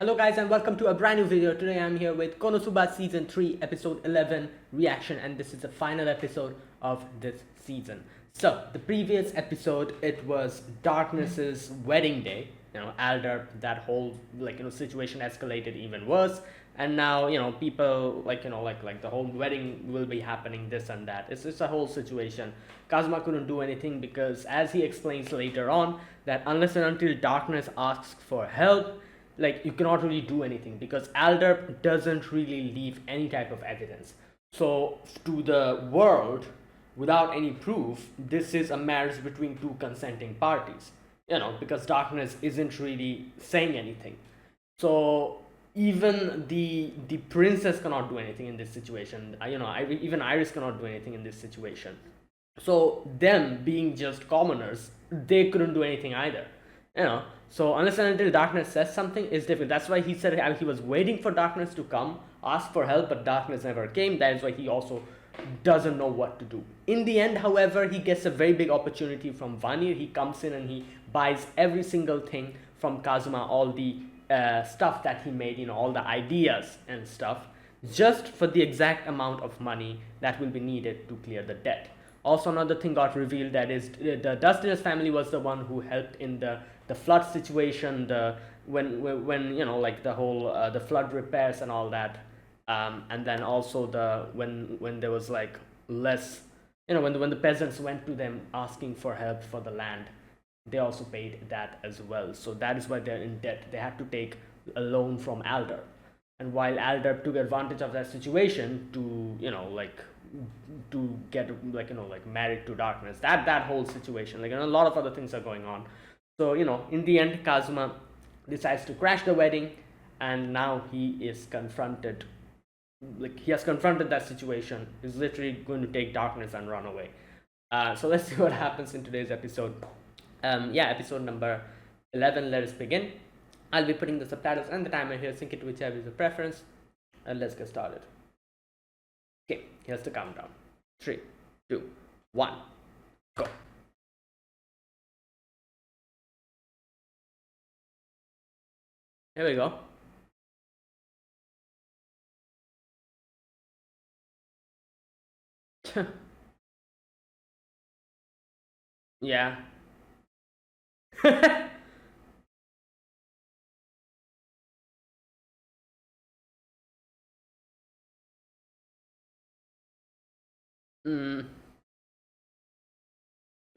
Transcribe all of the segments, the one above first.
Hello guys and welcome to a brand new video. Today I'm here with Konosuba Season 3 Episode 11 reaction, and this is the final episode of this season. So the previous episode, it was Darkness's wedding day. Alder, that whole situation escalated even worse, and now people like the whole wedding will be happening, this and that. It's just a whole situation. Kazuma couldn't do anything because, as he explains later on, that unless and until Darkness asks for help, you cannot really do anything because Alder doesn't really leave any type of evidence. So to the world, without any proof, this is a marriage between two consenting parties. Because Darkness isn't really saying anything. So even the princess cannot do anything in this situation. Even Iris cannot do anything in this situation. So them being just commoners, they couldn't do anything either. So unless and until Darkness says something, it's difficult. That's why he said he was waiting for Darkness to come, ask for help, but Darkness never came. That is why he also doesn't know what to do. In the end, however, he gets a very big opportunity from Vanir. He comes in and he buys every single thing from Kazuma, all the stuff that he made, all the ideas and stuff, just for the exact amount of money that will be needed to clear the debt. Also, another thing got revealed, that is the Dustinus family was the one who helped in the flood situation, when the whole the flood repairs and all that, and then also when there was less, when the peasants went to them asking for help for the land, they also paid that as well. So that is why they're in debt. They had to take a loan from Alder, and while Alder took advantage of that situation to to get married to Darkness, that whole situation, a lot of other things are going on. So in the end, Kazuma decides to crash the wedding, and now he is confronted, he has confronted that situation. He's literally going to take Darkness and run away. So let's see what happens in today's episode. Episode number 11. Let us begin. I'll be putting the subtitles and the timer here. Sync it to whichever is your preference, and let's get started. Okay, here's the countdown. 3, 2, 1, go. Here we go. Yeah.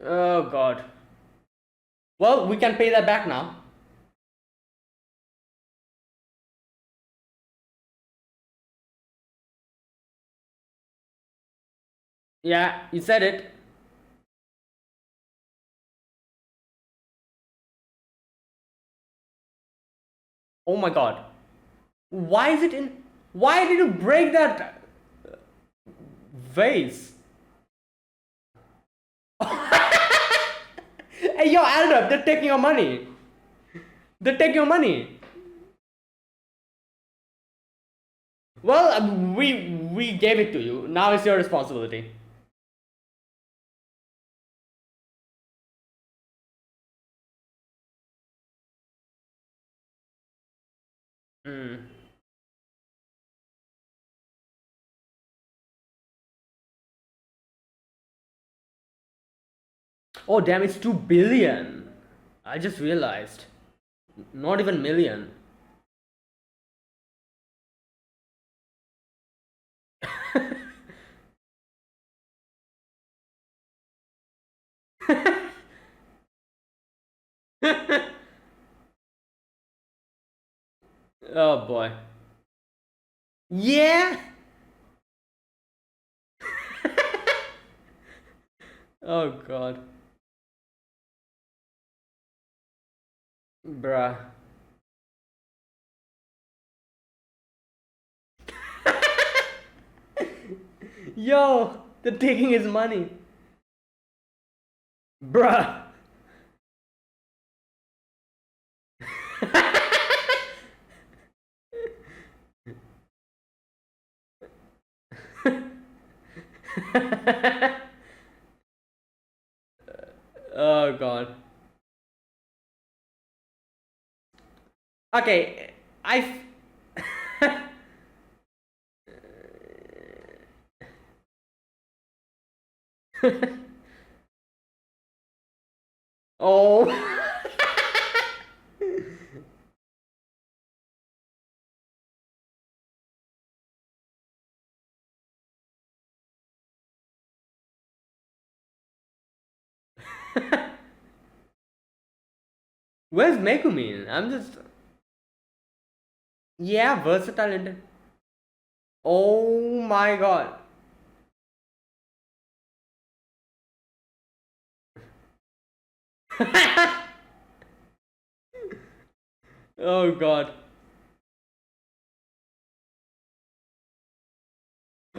Oh god. Well, we can pay that back now. Yeah, you said it. Oh my god. Why is it in... Why did you break that vase? Hey, yo, Alder, they're taking your money. They're taking your money. Well, we gave it to you. Now it's your responsibility. Oh damn, it's 2 billion. I just realized. Not even million. Oh boy. Yeah. Oh god. Bruh. Yo, they're taking his money. Bruh. Oh god. Okay, I. Oh. Where's Megumin? I'm just. Yeah, versatile. Oh my god. Oh god.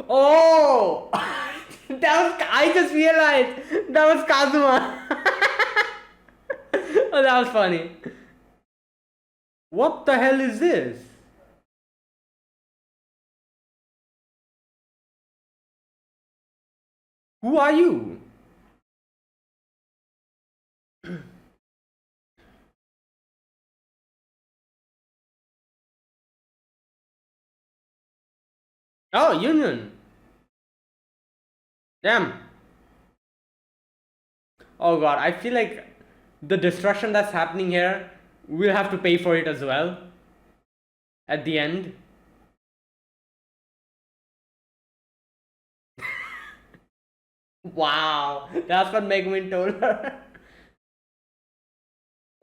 Oh! I just realized that was Kazuma. Oh, that was funny. What the hell is this? Who are you? Oh, Union. Damn. Oh god, I feel like the destruction that's happening here, we'll have to pay for it as well. At the end. Wow, that's what Megumin told her.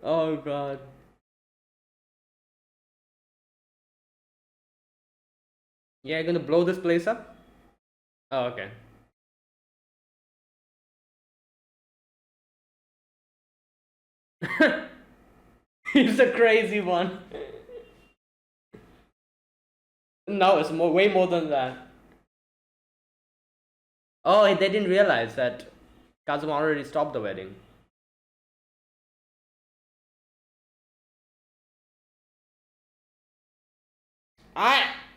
Oh god. Yeah, you're gonna blow this place up? Oh, okay. He's a crazy one. No, it's way more than that. Oh, they didn't realize that Kazuma already stopped the wedding.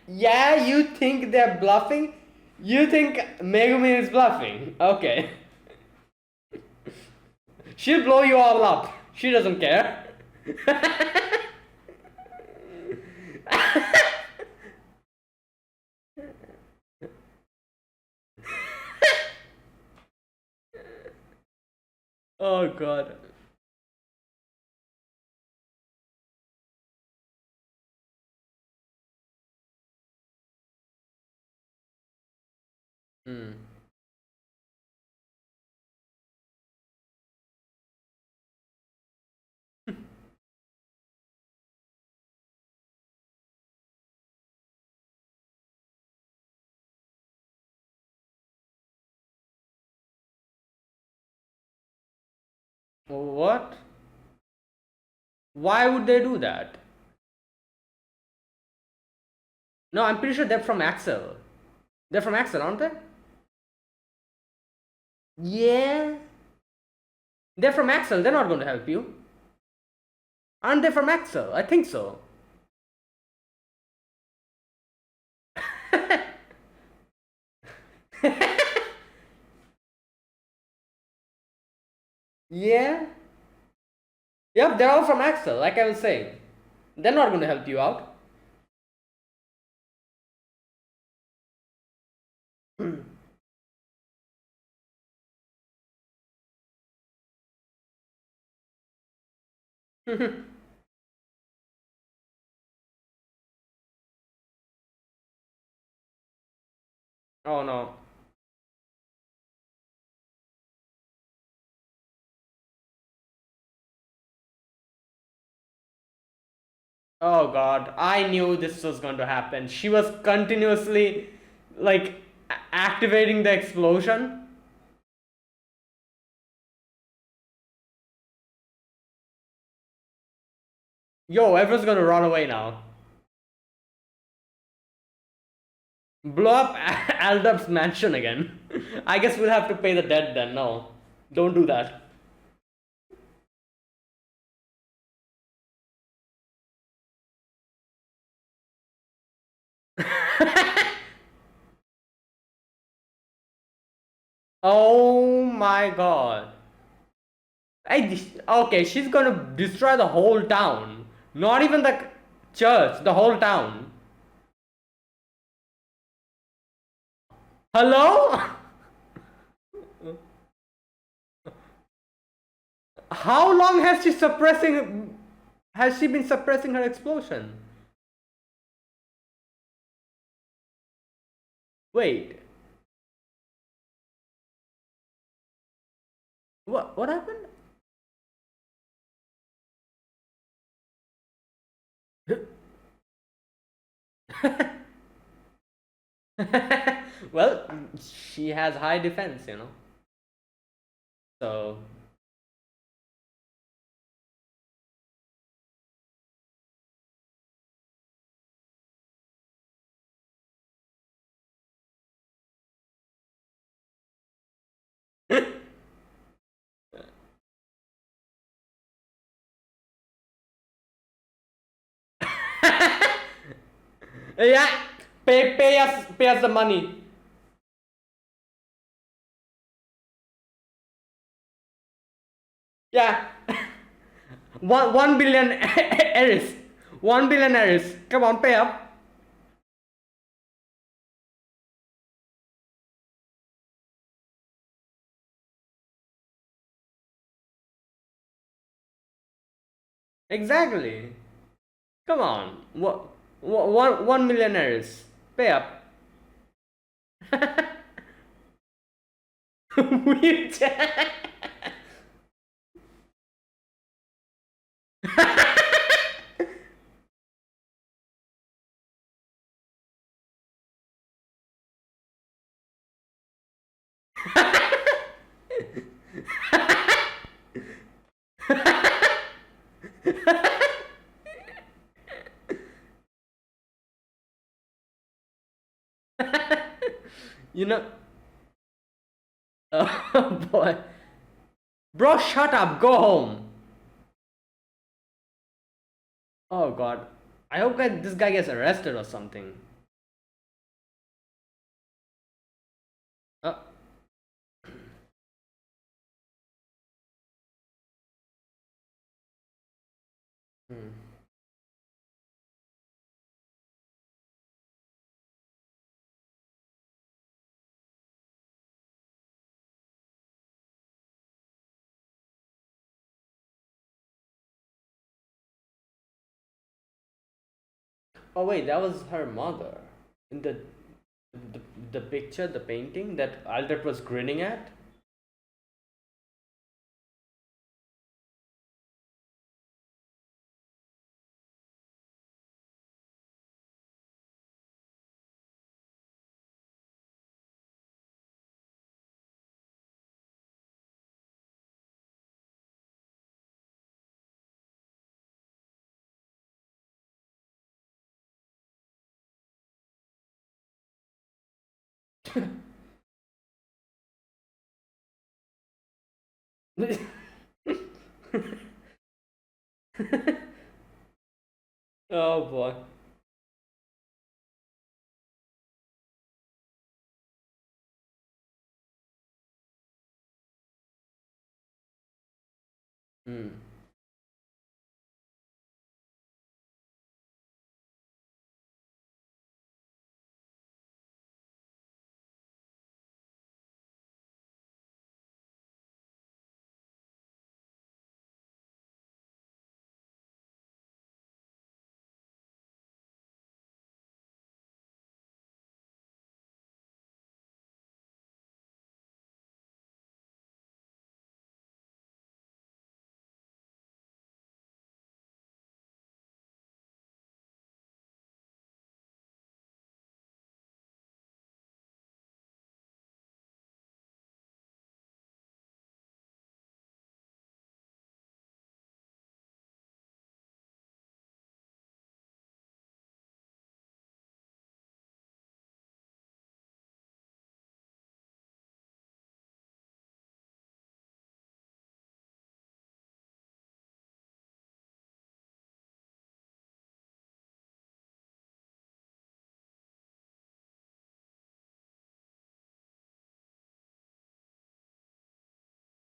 Yeah, you think they're bluffing? You think Megumi is bluffing? Okay. She'll blow you all up. She doesn't care. Oh god. Hmm. What? Why would they do that? No, I'm pretty sure they're from Axel. They're from Axel, aren't they? Yeah. They're from Axel. They're not going to help you. Aren't they from Axel? I think so. Yeah. Yep, they're all from Axel, like I was saying. They're not going to help you out. Oh no. Oh god, I knew this was going to happen. She was continuously like activating the explosion. Yo, everyone's gonna run away now. Blow up Aldab's mansion again. I guess we'll have to pay the debt then. No, don't do that. Oh my god. Okay, she's gonna destroy the whole town. Not even the church, the whole town. Hello? How long has she been suppressing her explosion? Wait. What happened? Well, she has high defense, you know. So yeah, pay us the money. Yeah. 1 billion Eris. 1 billion Eris. Come on, pay up. Exactly. Come on. What 1 million Eris. Pay up. Wheelchair. You know. Oh boy. Bro, shut up. Go home. Oh god. I hope this guy gets arrested or something. Uh, hmm. Oh wait, that was her mother in the, the picture, the painting that Albert was grinning at. Oh boy. Hmm.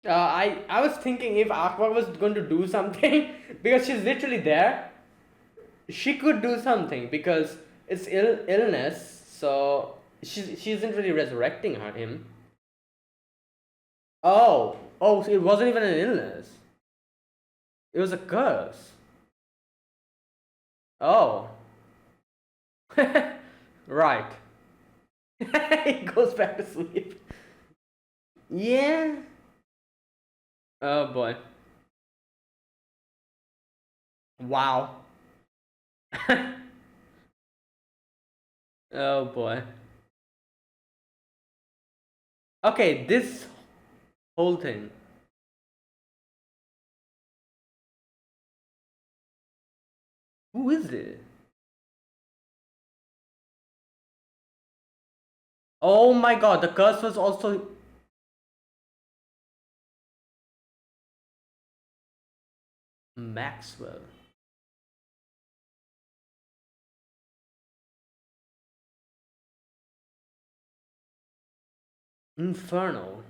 I was thinking if Aqua was going to do something because she's literally there. she could do something because it's illness, so she isn't really resurrecting him. Oh, so it wasn't even an illness. It was a curse. Oh. Right. He goes back to sleep. Yeah. Oh boy. Wow. Oh boy. Okay, this whole thing. Who is it? Oh my god, the curse was also Maxwell. Infernal.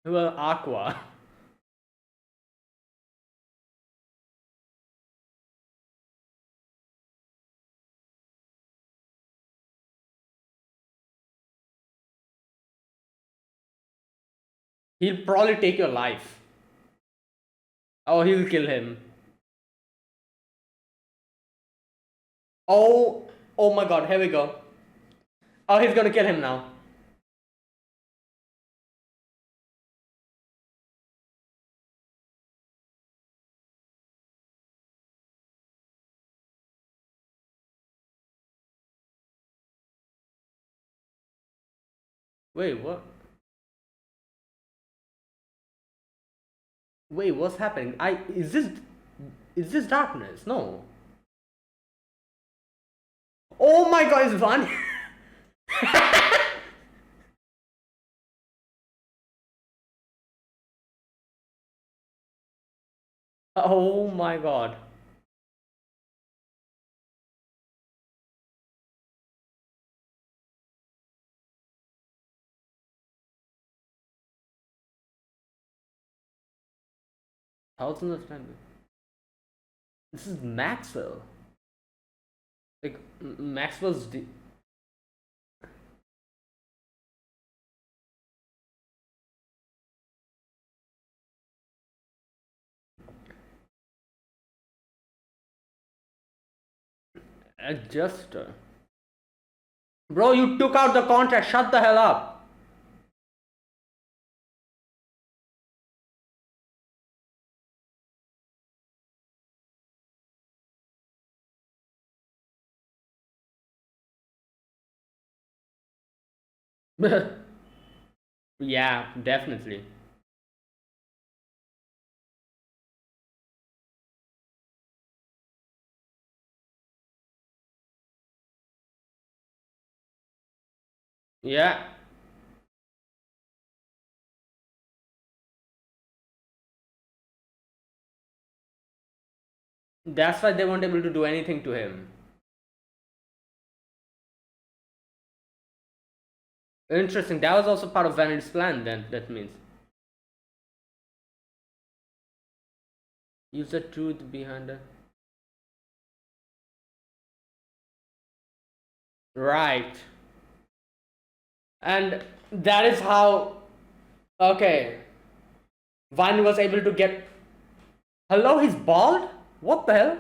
Well, Aqua. He'll probably take your life. Oh, he'll kill him. Oh my god, here we go. Oh, he's gonna kill him now. Wait, what? Wait, what's happening? Is this darkness? No. Oh my god, it's Vanya. Oh my god. Thousands of times. This is Maxwell. Like Maxwell's. Adjuster. Bro, you took out the contract. Shut the hell up. Yeah, definitely. Yeah. That's why they weren't able to do anything to him. Interesting. That was also part of Vanity's plan, then, that means. Use the truth behind it. Right. And that is how. Okay. Vine was able to get. Hello, he's bald? What the hell?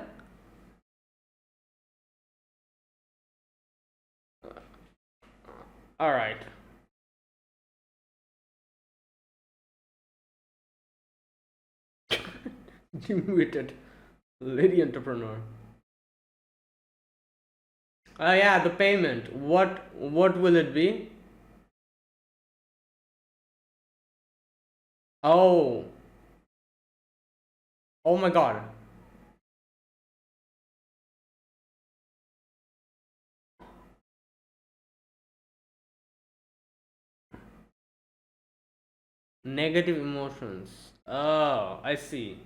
Alright. Muted. Lady entrepreneur. Oh yeah, the payment. What will it be? Oh. Oh my god. Negative emotions. Oh, I see.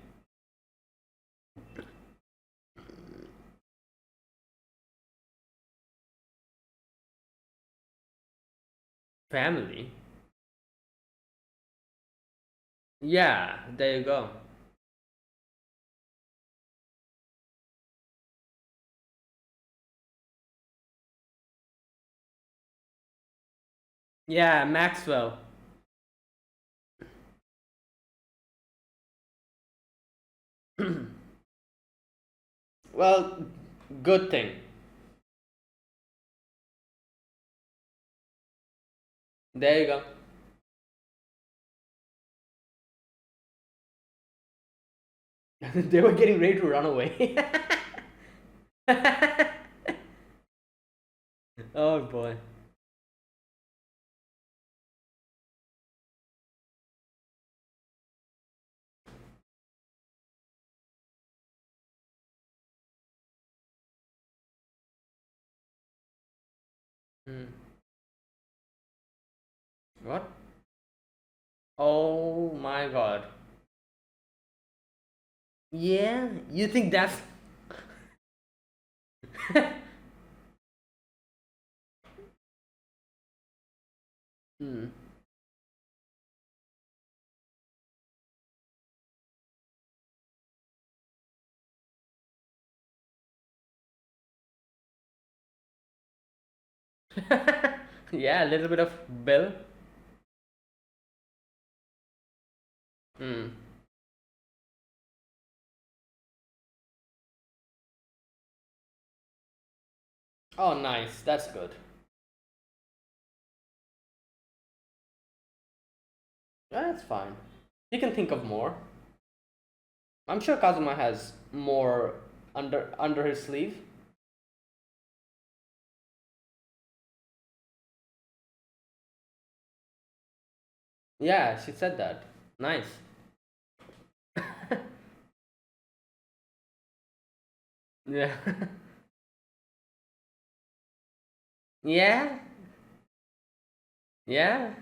Family. Yeah, there you go. Yeah, Maxwell. Well, good thing. There you go. They were getting ready to run away. Oh boy. Hmm. What? Oh my god. Yeah, you think that's. Hmm. Yeah, a little bit of Bill. Hmm. Oh, nice. That's good. That's fine. You can think of more. I'm sure Kazuma has more under his sleeve. Yeah, she said that. Nice. Yeah. Yeah. Yeah.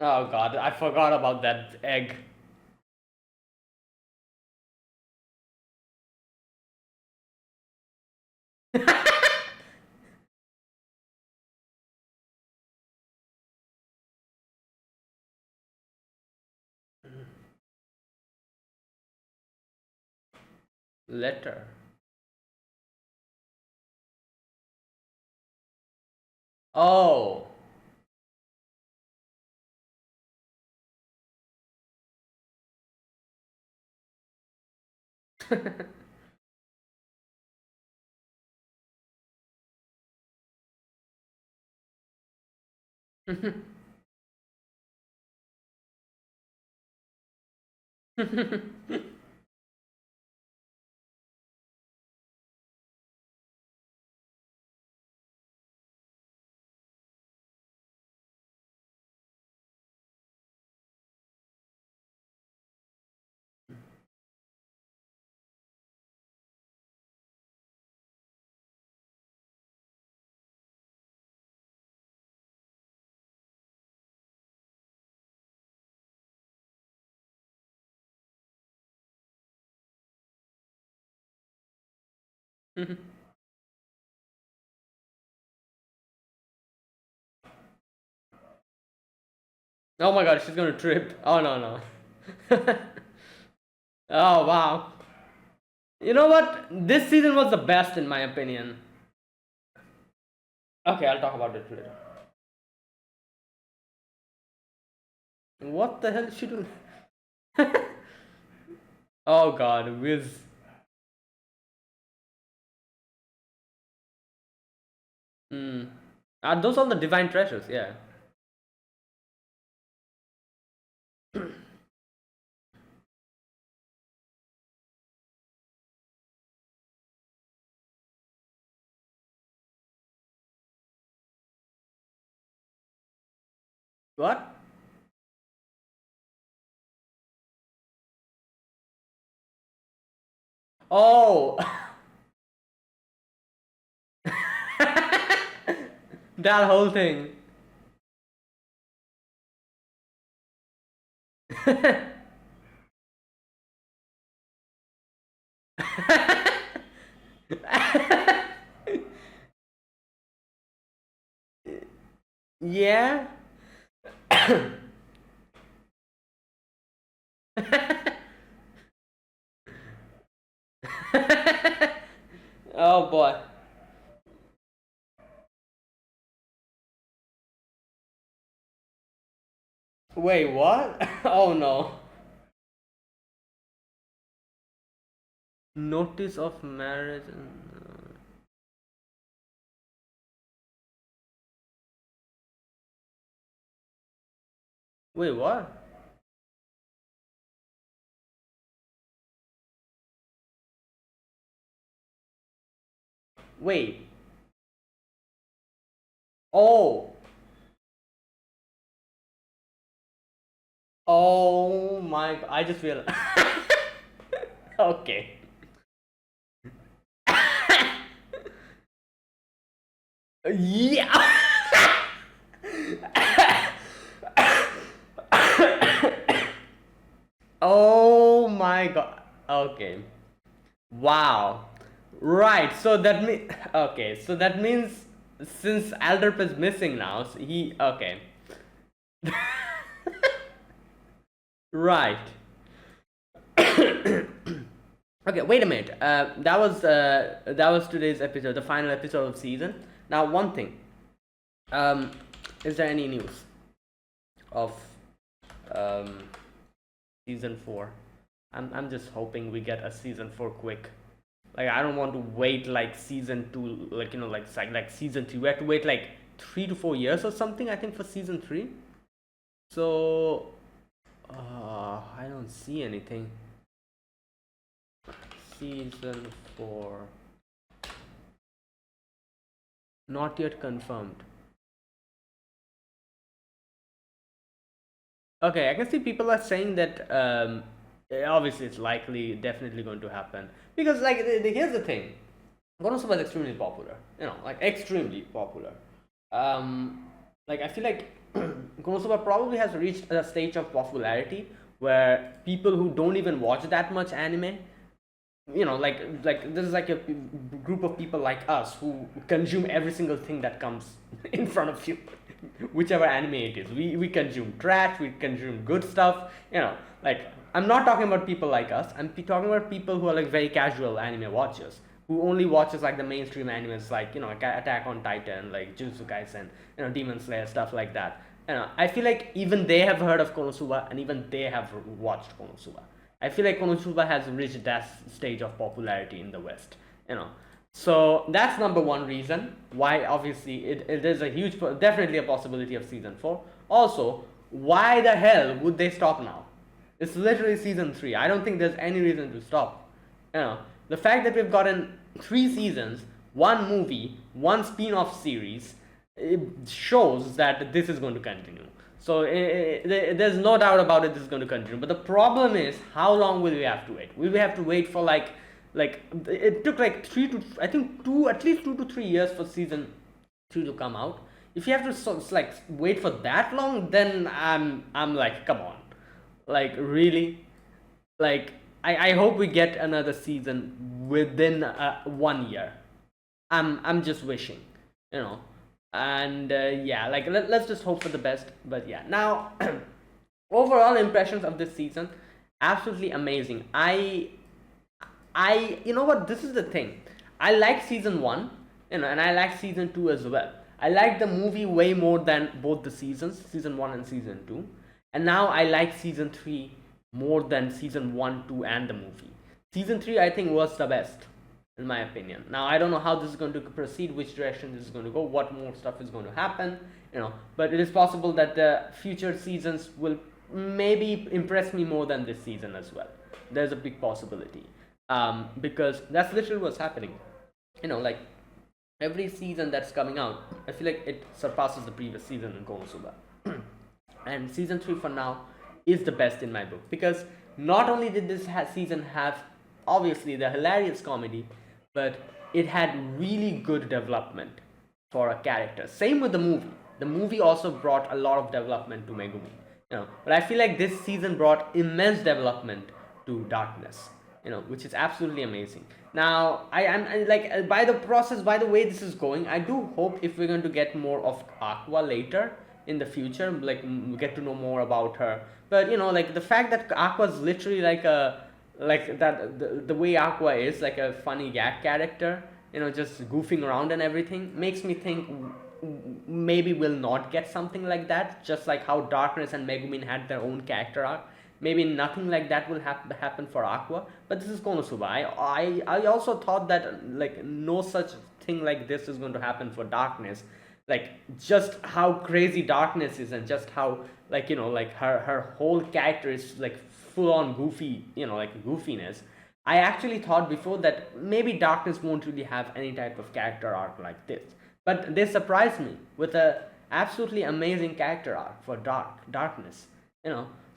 Oh god, I forgot about that egg. Letter. Oh. Oh my god, she's gonna trip. Oh no no. Oh wow. You know what? This season was the best in my opinion. Okay, I'll talk about it later. What the hell is she doing? Oh god, Wiz. Hmm. Are those all the divine treasures? Yeah. What? Oh. That whole thing. Yeah. Oh boy. Wait, what? Oh no. Notice of marriage. Wait, what? Wait. Oh. Oh my god. I just realized. Okay. Yeah. Oh my god. Okay. Wow. Right. So that means okay. So that means since Alderp is missing now, so he okay. Right. Okay. Wait a minute. That was today's episode, the final episode of season. Now, one thing. Um, is there any news of um season four? I'm just hoping we get a season four quick. Like I don't want to wait like season two, like like season three. We have to wait like 3 to 4 years or something. I think for season three. So I don't see anything. Season four not yet confirmed. Okay, I can see people are saying that obviously it's likely, definitely going to happen because like here's the thing, Konosuba is extremely popular, like extremely popular. Like I feel like Konosuba probably has reached a stage of popularity where people who don't even watch that much anime, like this is like a group of people like us who consume every single thing that comes in front of you, whichever anime it is. We consume trash, we consume good stuff, like I'm not talking about people like us. I'm talking about people who are like very casual anime watchers who only watches like the mainstream animes, like Attack on Titan, like Jujutsu Kaisen, Demon Slayer, stuff like that. I feel like even they have heard of Konosuba and even they have watched Konosuba. I feel like Konosuba has reached that stage of popularity in the West, So that's number one reason why obviously it is a huge, definitely a possibility of season four. Also, why the hell would they stop now? It's literally season three. I don't think there's any reason to stop. The fact that we've gotten 3 seasons, one movie, one spin-off series, it shows that this is going to continue. So there's no doubt about it. This is going to continue. But the problem is, how long will we have to wait? Will we have to wait for like it took like 3 to at least 2 to 3 years for season 3 to come out. If you have to like wait for that long, then I'm like, come on, like really, like I hope we get another season within 1 year. I'm just wishing, you know. And yeah, like let's just hope for the best. But yeah, now overall impressions of this season, absolutely amazing. You know what? This is the thing. I like season one, and I like season two as well. I like the movie way more than both the seasons, season one and season two. And now I like season three more than season one, two, and the movie. Season three, I think, was the best, in my opinion. Now I don't know how this is going to proceed, which direction this is going to go, what more stuff is going to happen, But it is possible that the future seasons will maybe impress me more than this season as well. There's a big possibility, because that's literally what's happening. Like every season that's coming out, I feel like it surpasses the previous season in Konosuba. And season 3 for now is the best in my book, because not only did this season have obviously the hilarious comedy, but it had really good development for a character. Same with the movie. The movie also brought a lot of development to Megumi. But I feel like this season brought immense development to Darkness. which is absolutely amazing. Now, by the process, by the way this is going, I do hope if we're going to get more of Aqua later in the future, like we get to know more about her. But like the fact that Aqua is literally like the way Aqua is like a funny gag character, just goofing around and everything, makes me think maybe we'll not get something like that, just like how Darkness and Megumin had their own character arc. Maybe nothing like that will happen for Aqua, but this is Konosuba. I also thought that like no such thing like this is going to happen for Darkness. Like just how crazy Darkness is, and just how like like her whole character is like full on goofy, like goofiness. I actually thought before that maybe Darkness won't really have any type of character arc like this, but they surprised me with a absolutely amazing character arc for Darkness.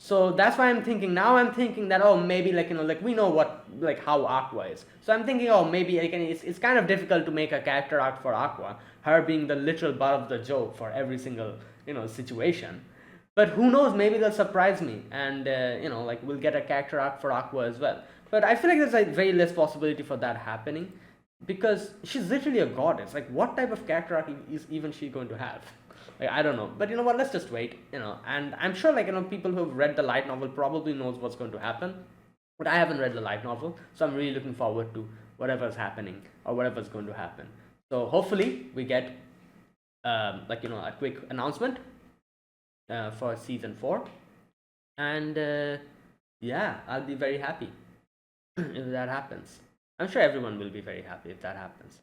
So that's why I'm thinking that, oh, maybe like like we know what, like how Aqua is, so I'm thinking, oh, maybe it's kind of difficult to make a character arc for Aqua, her being the literal butt of the joke for every single situation. But who knows, maybe they'll surprise me, and like we'll get a character arc for Aqua as well. But I feel like there's a very less possibility for that happening, because she's literally a goddess. Like what type of character arc is even she going to have? Like, I don't know, but what, let's just wait, and I'm sure like people who have read the light novel probably knows what's going to happen, but I haven't read the light novel, so I'm really looking forward to whatever's happening or whatever's going to happen. So hopefully we get like a quick announcement for season 4, and yeah, I'll be very happy if that happens. I'm sure everyone will be very happy if that happens.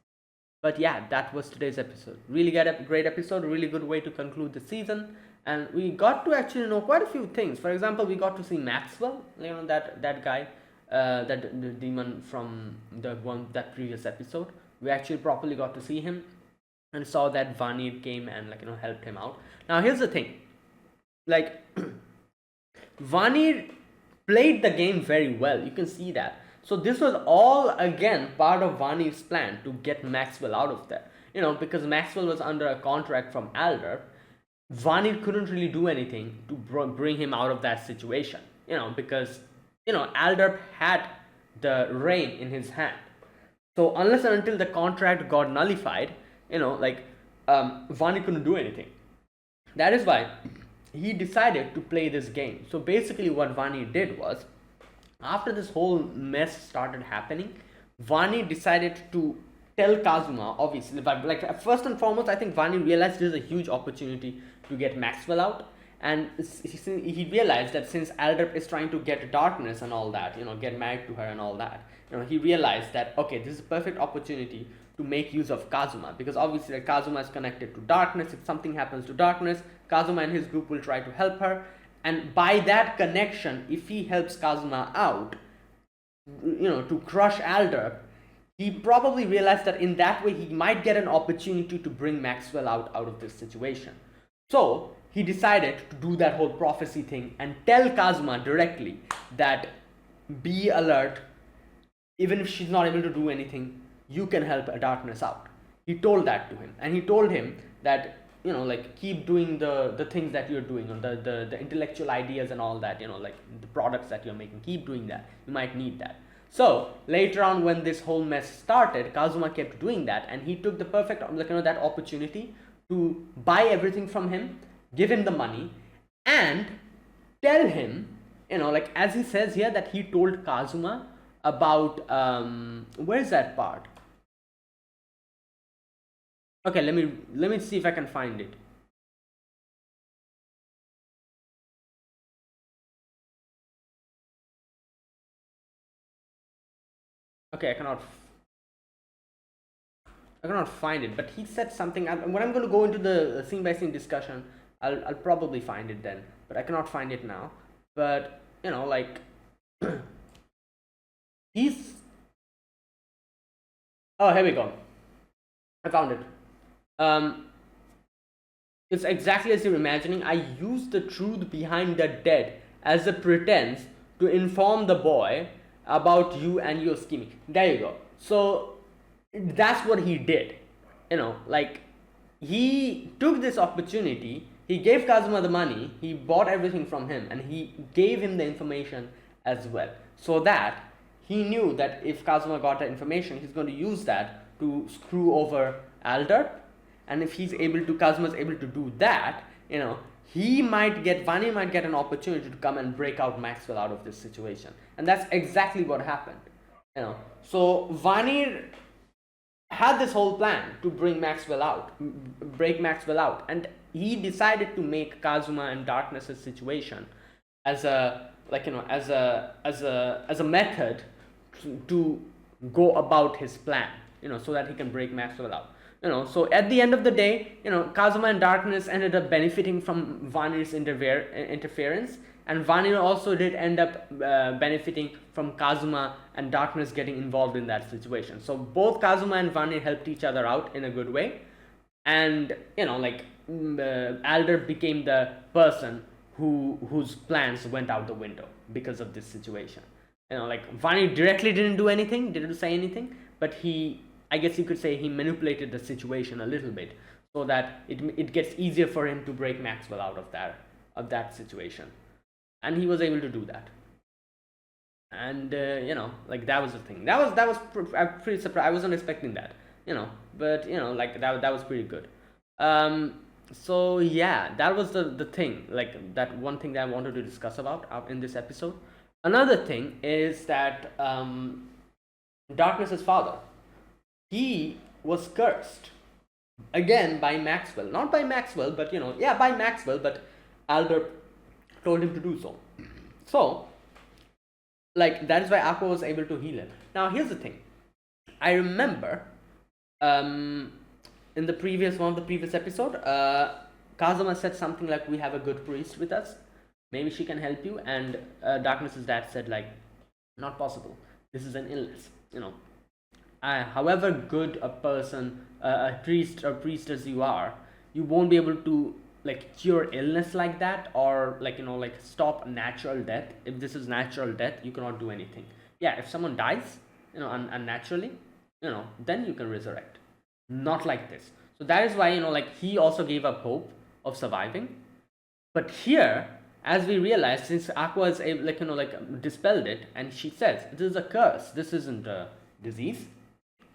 But yeah, that was today's episode. Really great episode, a really good way to conclude the season. And we got to actually know quite a few things. For example, we got to see Maxwell, that guy, the demon from that previous episode. We actually properly got to see him and saw that Vanir came and helped him out. Now here's the thing. Like Vanir played the game very well. You can see that. So this was all again part of Vanir's plan to get Maxwell out of there. Because Maxwell was under a contract from Alder, Vanir couldn't really do anything to bring him out of that situation. Because Alder had the reign in his hand. So unless and until the contract got nullified, Vanir couldn't do anything. That is why he decided to play this game. So basically what Vanir did was, after this whole mess started happening, Vanir decided to tell Kazuma, obviously, like first and foremost, I think Vanir realized there's a huge opportunity to get Maxwell out, and he realized that since Alder is trying to get Darkness and all that, get married to her and all that, he realized that, okay, this is a perfect opportunity to make use of Kazuma, because obviously like, Kazuma is connected to Darkness. If something happens to Darkness, Kazuma and his group will try to help her. And by that connection, if he helps Kazuma out, to crush Alder, he probably realized that in that way he might get an opportunity to bring Maxwell out of this situation. So he decided to do that whole prophecy thing and tell Kazuma directly that, be alert, even if she's not able to do anything, you can help Darkness out. He told that to him, and he told him that, keep doing the things that you're doing, or the intellectual ideas and all that, like the products that you're making, keep doing that. You might need that. So later on, when this whole mess started, Kazuma kept doing that, and he took the perfect, that opportunity to buy everything from him, give him the money, and tell him, as he says here, that he told Kazuma about, where's that part? Okay, let me see if I can find it. Okay, I cannot find it, but he said something. When I'm going to go into the scene by scene discussion, I'll probably find it then, but I cannot find it now. But he's, oh, here we go. I found it. It's exactly as you're imagining. I used the truth behind the dead as a pretense to inform the boy about you and your scheming. There you go. So that's what he did. He took this opportunity. He gave Kazuma the money. He bought everything from him, and he gave him the information as well, so that he knew that if Kazuma got that information, he's going to use that to screw over Alder, and if Kazuma's able to do that, Vani might get an opportunity to come and break out Maxwell out of this situation, and that's exactly what happened. So Vani had this whole plan to break Maxwell out, and he decided to make Kazuma and Darkness's situation as a method to go about his plan, so that he can break Maxwell out. So at the end of the day, Kazuma and Darkness ended up benefiting from Vani's interference, and Vani also did end up benefiting from Kazuma and Darkness getting involved in that situation. So both Kazuma and Vani helped each other out in a good way, and Alder became the person whose plans went out the window because of this situation. Vani directly didn't say anything, but I guess you could say he manipulated the situation a little bit so that it gets easier for him to break Maxwell out of that situation, and he was able to do that. And that was the thing. I'm pretty surprised. I wasn't expecting that, but that was pretty good. So yeah, that was the thing, that one thing that I wanted to discuss about in this episode. Another thing is that Darkness's father, he was cursed again by Maxwell. Not by Maxwell, but by Maxwell, but Alder told him to do so. So that is why Aqua was able to heal him. Now here's the thing. I remember in one of the previous episode, Kazuma said something like, we have a good priest with us, maybe she can help you, and Darkness's dad said not possible, this is an illness. However good a person, a priest or priestess you are, you won't be able to cure illness like that, or stop natural death. If this is natural death, you cannot do anything. Yeah, if someone dies unnaturally, then you can resurrect. Not like this. So that is why he also gave up hope of surviving. But here, as we realized, since Aqua is dispelled it, and she says this is a curse, this isn't a disease,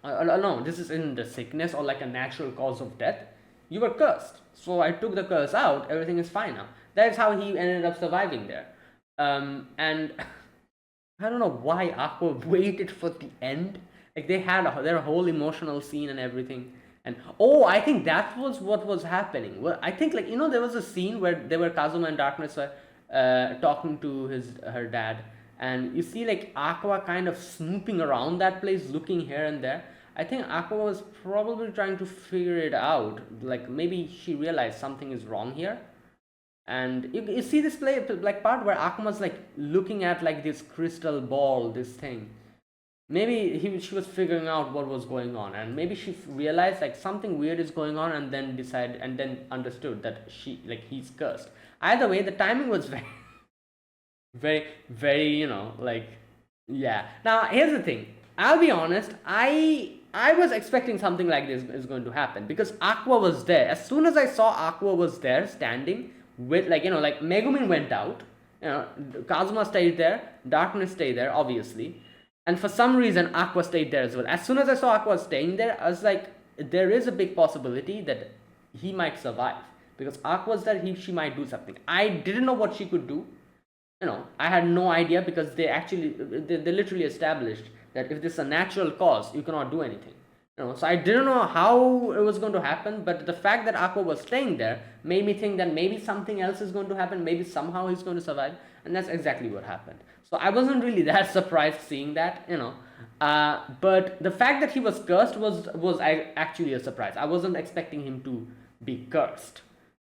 no, this isn't a sickness or a natural cause of death, you were cursed, so I took the curse out, everything is fine now. That's how he ended up surviving there. And I don't know why Aqua waited for the end. They had their whole emotional scene and everything, and I think that was what was happening. Well, I think there was a scene where Kazuma and Darkness were talking to her dad, and you see Aqua kind of snooping around that place, looking here and there. I think Aqua was probably trying to figure it out. Maybe she realized something is wrong here, and you see this part where Aqua was looking at this crystal ball, this thing. Maybe she was figuring out what was going on, and maybe she realized something weird is going on, and then understood that he's cursed. Either way, the timing was very very, very, yeah. Now here's the thing, I'll be honest, I was expecting something like this is going to happen, because Aqua was there. As soon as I saw Aqua was there standing with Megumin went out, Kazuma stayed there, Darkness stayed there obviously, and for some reason Aqua stayed there as well. As soon as I saw Aqua staying there, I was there is a big possibility that he might survive, because Aqua's there, she might do something. I didn't know what she could do. I had no idea, because they literally established that if this is a natural cause, you cannot do anything. So I didn't know how it was going to happen, but the fact that Aqua was staying there made me think that maybe something else is going to happen, maybe somehow he's going to survive, and that's exactly what happened. So I wasn't really that surprised seeing that, but the fact that he was cursed was actually a surprise. I wasn't expecting him to be cursed,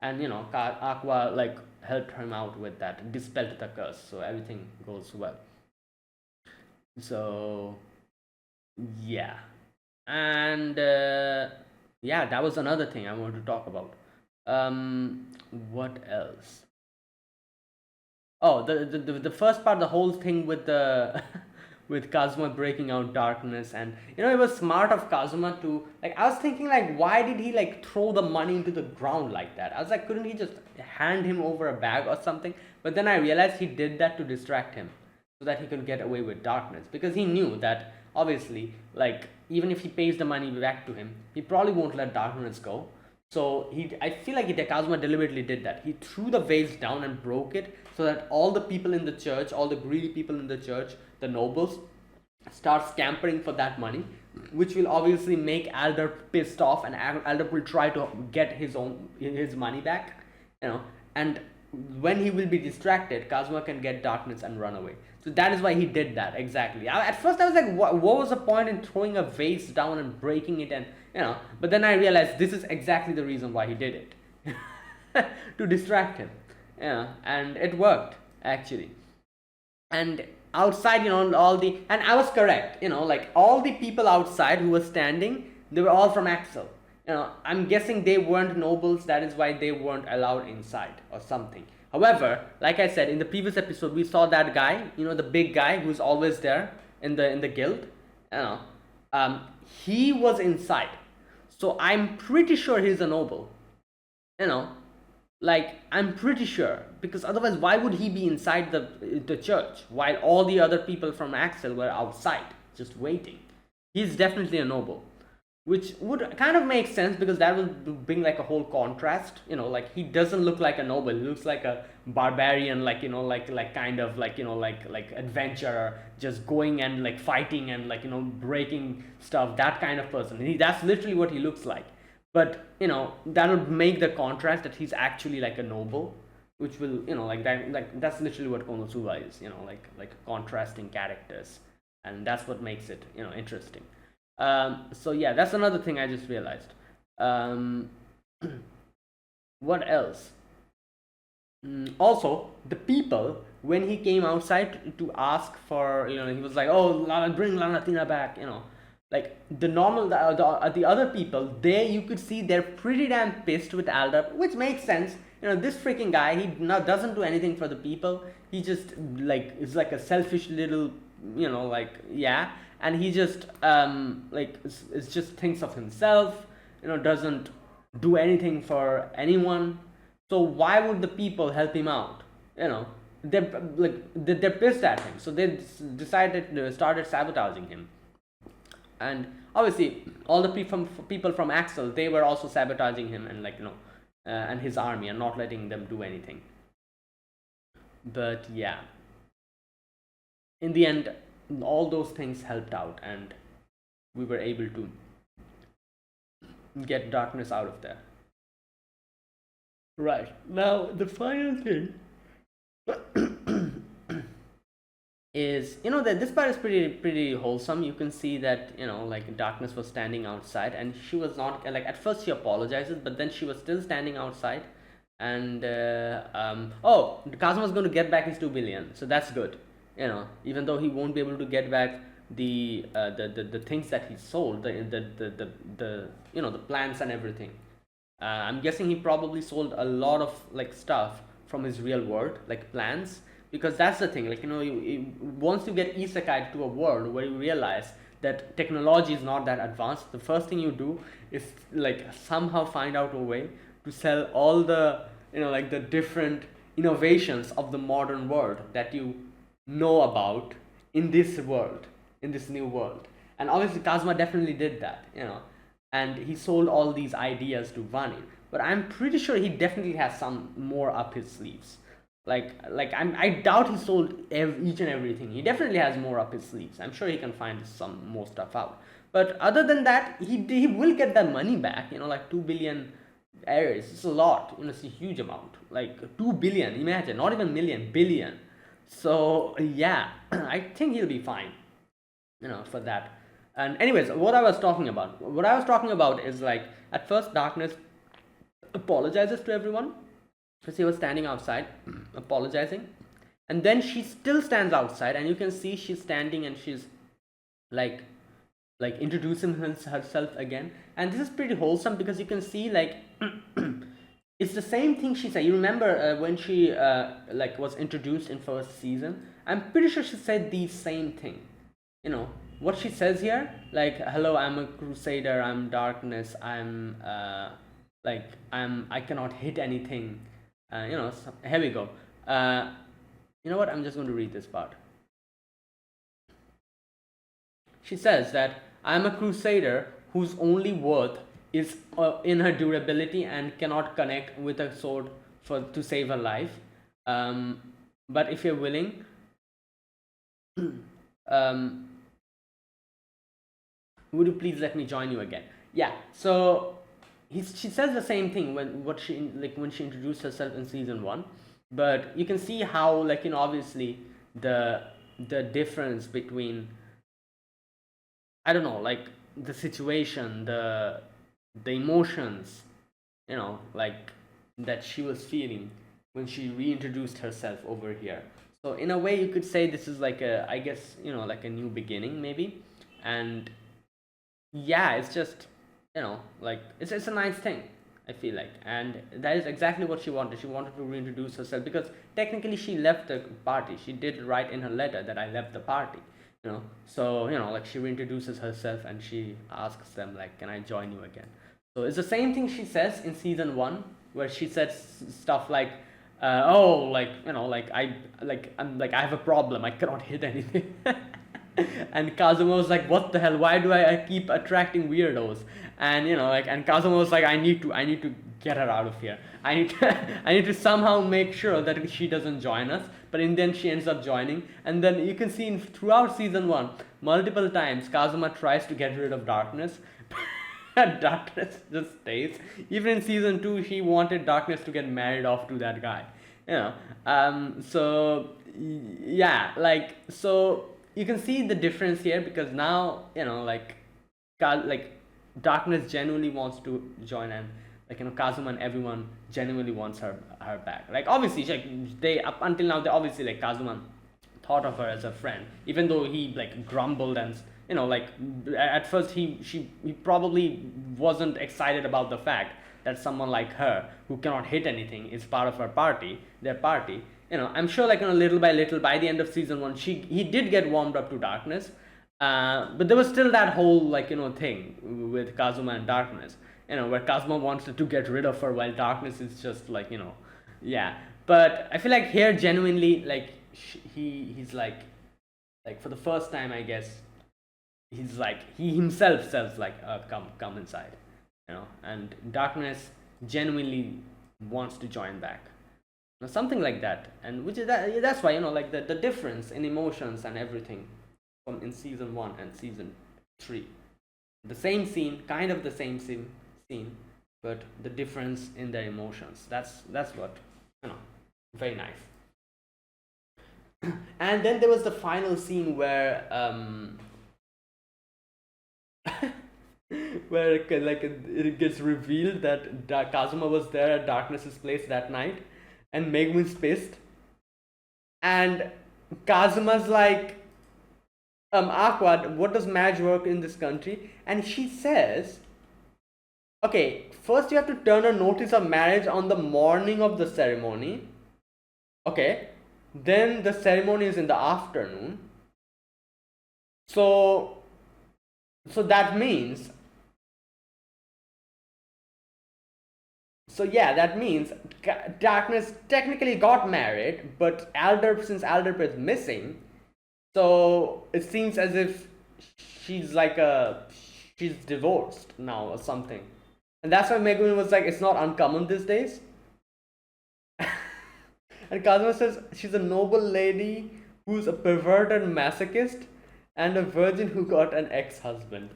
and Aqua helped him out with that, dispelled the curse, so everything goes well. So yeah, and yeah, that was another thing I wanted to talk about. What else? Oh, the first part, the whole thing with the with Kazuma breaking out Darkness, and it was smart of Kazuma to I was thinking why did he throw the money into the ground like that? I was couldn't he just hand him over a bag or something? But then I realized he did that to distract him. so that he could get away with darkness, because he knew that obviously, like, even if he pays the money back to him, he probably won't let darkness go. So I feel like Kazuma deliberately did that. He threw the vase down and broke it so that all the people in the church, all the greedy people in the church, the nobles, start scampering for that money, which will obviously make Alder pissed off, and Alder will try to get his money back, and when he will be distracted, Kazuma can get darkness and run away. So that is why he did that, exactly. At first I was like, what was the point in throwing a vase down and breaking it, and but then I realized this is exactly the reason why he did it. To distract him. And it worked, actually. And outside, and I was correct, like all the people outside who were standing, they were all from Axel. I'm guessing they weren't nobles, that is why they weren't allowed inside or something. However, like I said, in the previous episode, we saw that guy, the big guy who's always there in the guild. He was inside. So I'm pretty sure he's a noble. Like, I'm pretty sure, because otherwise why would he be inside the church while all the other people from Axel were outside just waiting? He's definitely a noble, which would kind of make sense, because that would bring like a whole contrast. Like, he doesn't look like a noble, he looks like a barbarian, like kind of like like adventurer, just going and like fighting and like breaking stuff, that kind of person. That's literally what he looks like. But that would make the contrast that he's actually like a noble, which will like that's literally what Konosuba is, like contrasting characters, and that's what makes it interesting. So yeah, that's another thing I just realized. What else? Also, the people, when he came outside to ask for, he was like, oh, bring Lanatina back, like the other people, you could see they're pretty damn pissed with Alder, which makes sense. This freaking guy, he doesn't do anything for the people. He just like is like a selfish little, and he just it's just thinks of himself. Doesn't do anything for anyone. So why would the people help him out? They're pissed at him, so they started sabotaging him. And obviously all the people from Axel, they were also sabotaging him, and and his army, and not letting them do anything. But yeah, in the end, all those things helped out, and we were able to get darkness out of there. Right, now the final thing is, that this part is pretty wholesome. You can see that like darkness was standing outside, and she was not like, at first she apologizes, but then she was still standing outside. And Kazuma's going to get back his 2 billion, so that's good. Even though he won't be able to get back the things that he sold, the plants and everything. I'm guessing he probably sold a lot of like stuff from his real world, like plants, because that's the thing. Like once you get isekai to a world where you realize that technology is not that advanced, the first thing you do is like somehow find out a way to sell all the like the different innovations of the modern world that you know about in this world, in this new world. And obviously Kazuma definitely did that, and he sold all these ideas to Vani. But I'm pretty sure he definitely has some more up his sleeves. I doubt he sold each and everything. He definitely has more up his sleeves. I'm sure he can find some more stuff out. But other than that, he will get that money back. Like 2 billion errors. It's a lot. It's a huge amount. Like 2 billion. Imagine, not even million, billion. So yeah, I think he'll be fine. For that. And anyways, what I was talking about is like, at first Darkness apologizes to everyone, because he was standing outside apologizing, and then she still stands outside, and you can see she's standing and she's like introducing herself again. And this is pretty wholesome, because you can see like it's the same thing she said. You remember when she was introduced in first season? I'm pretty sure she said the same thing. What she says here, like, hello, I'm a crusader, I'm darkness, I cannot hit anything. Here we go. You know what? I'm just going to read this part. she says that I'm a crusader whose only worth is in her durability and cannot connect with a sword for to save her life. Um, but if you're willing, um, would you please let me join you again? Yeah. So she says the same thing when she introduced herself in season one, but you can see how obviously the difference between, I don't know, like the situation, the emotions, that she was feeling when she reintroduced herself over here. So in a way, you could say this is like a, I guess, like a new beginning maybe, and yeah, it's just, like it's a nice thing. I feel like, and that is exactly what she wanted. She wanted to reintroduce herself because technically she left the party. She did write in her letter that I left the party. So like she reintroduces herself and she asks them like, "Can I join you again?" So it's the same thing she says in season one, where she says stuff like, "Oh, I have a problem. I cannot hit anything." And Kazuma was like, "What the hell? Why do I keep attracting weirdos?" And and Kazuma was like, I need to get her out of here. I need to, I need to somehow make sure that she doesn't join us." But in the end, she ends up joining, and then you can see throughout season one, multiple times Kazuma tries to get rid of darkness. Darkness just stays. Even in season two, he wanted darkness to get married off to that guy. So yeah, so you can see the difference here, because now darkness genuinely wants to join, and Kazuma and everyone genuinely wants her back. Like obviously they up until now, they obviously, like, Kazuma thought of her as a friend, even though he grumbled, and at first he probably wasn't excited about the fact that someone like her, who cannot hit anything, is part of their party. I'm sure, little by little, by the end of season one, he did get warmed up to darkness, but there was still that whole thing with Kazuma and darkness, where Kazuma wants to get rid of her, while darkness is just yeah. But I feel like here, genuinely, he's for the first time, I guess, he himself says come inside, and darkness genuinely wants to join back. Something like that, and which is that's why the difference in emotions and everything from in season 1 and season 3, the same scene, kind of the same scene, but the difference in their emotions, that's what, very nice. And then there was the final scene where where it gets revealed that Kazuma was there at Darkness's place that night, and Megumin's pissed, and Kazuma's like, Aqua, what does marriage work in this country? And she says, okay, first you have to turn a notice of marriage on the morning of the ceremony. Okay, then the ceremony is in the afternoon. So that means, that means Darkness technically got married, but since Alderp is missing, so it seems as if she's she's divorced now or something. And that's why Megumin was like, it's not uncommon these days. And Kazuma says she's a noble lady who's a perverted masochist and a virgin who got an ex-husband.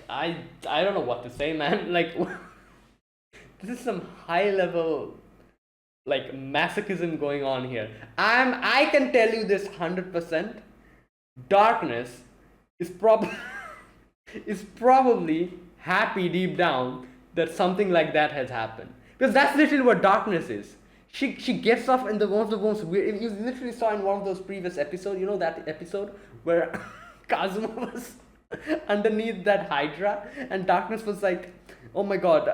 I don't know what to say, man. This is some high level masochism going on here. I can tell you this 100%. Darkness is probably happy deep down that something like that has happened, because that's literally what Darkness is. She gets off in one of the most weird. You literally saw in one of those previous episodes. You know that episode where Kazuma was underneath that Hydra, and Darkness was like, "Oh my God,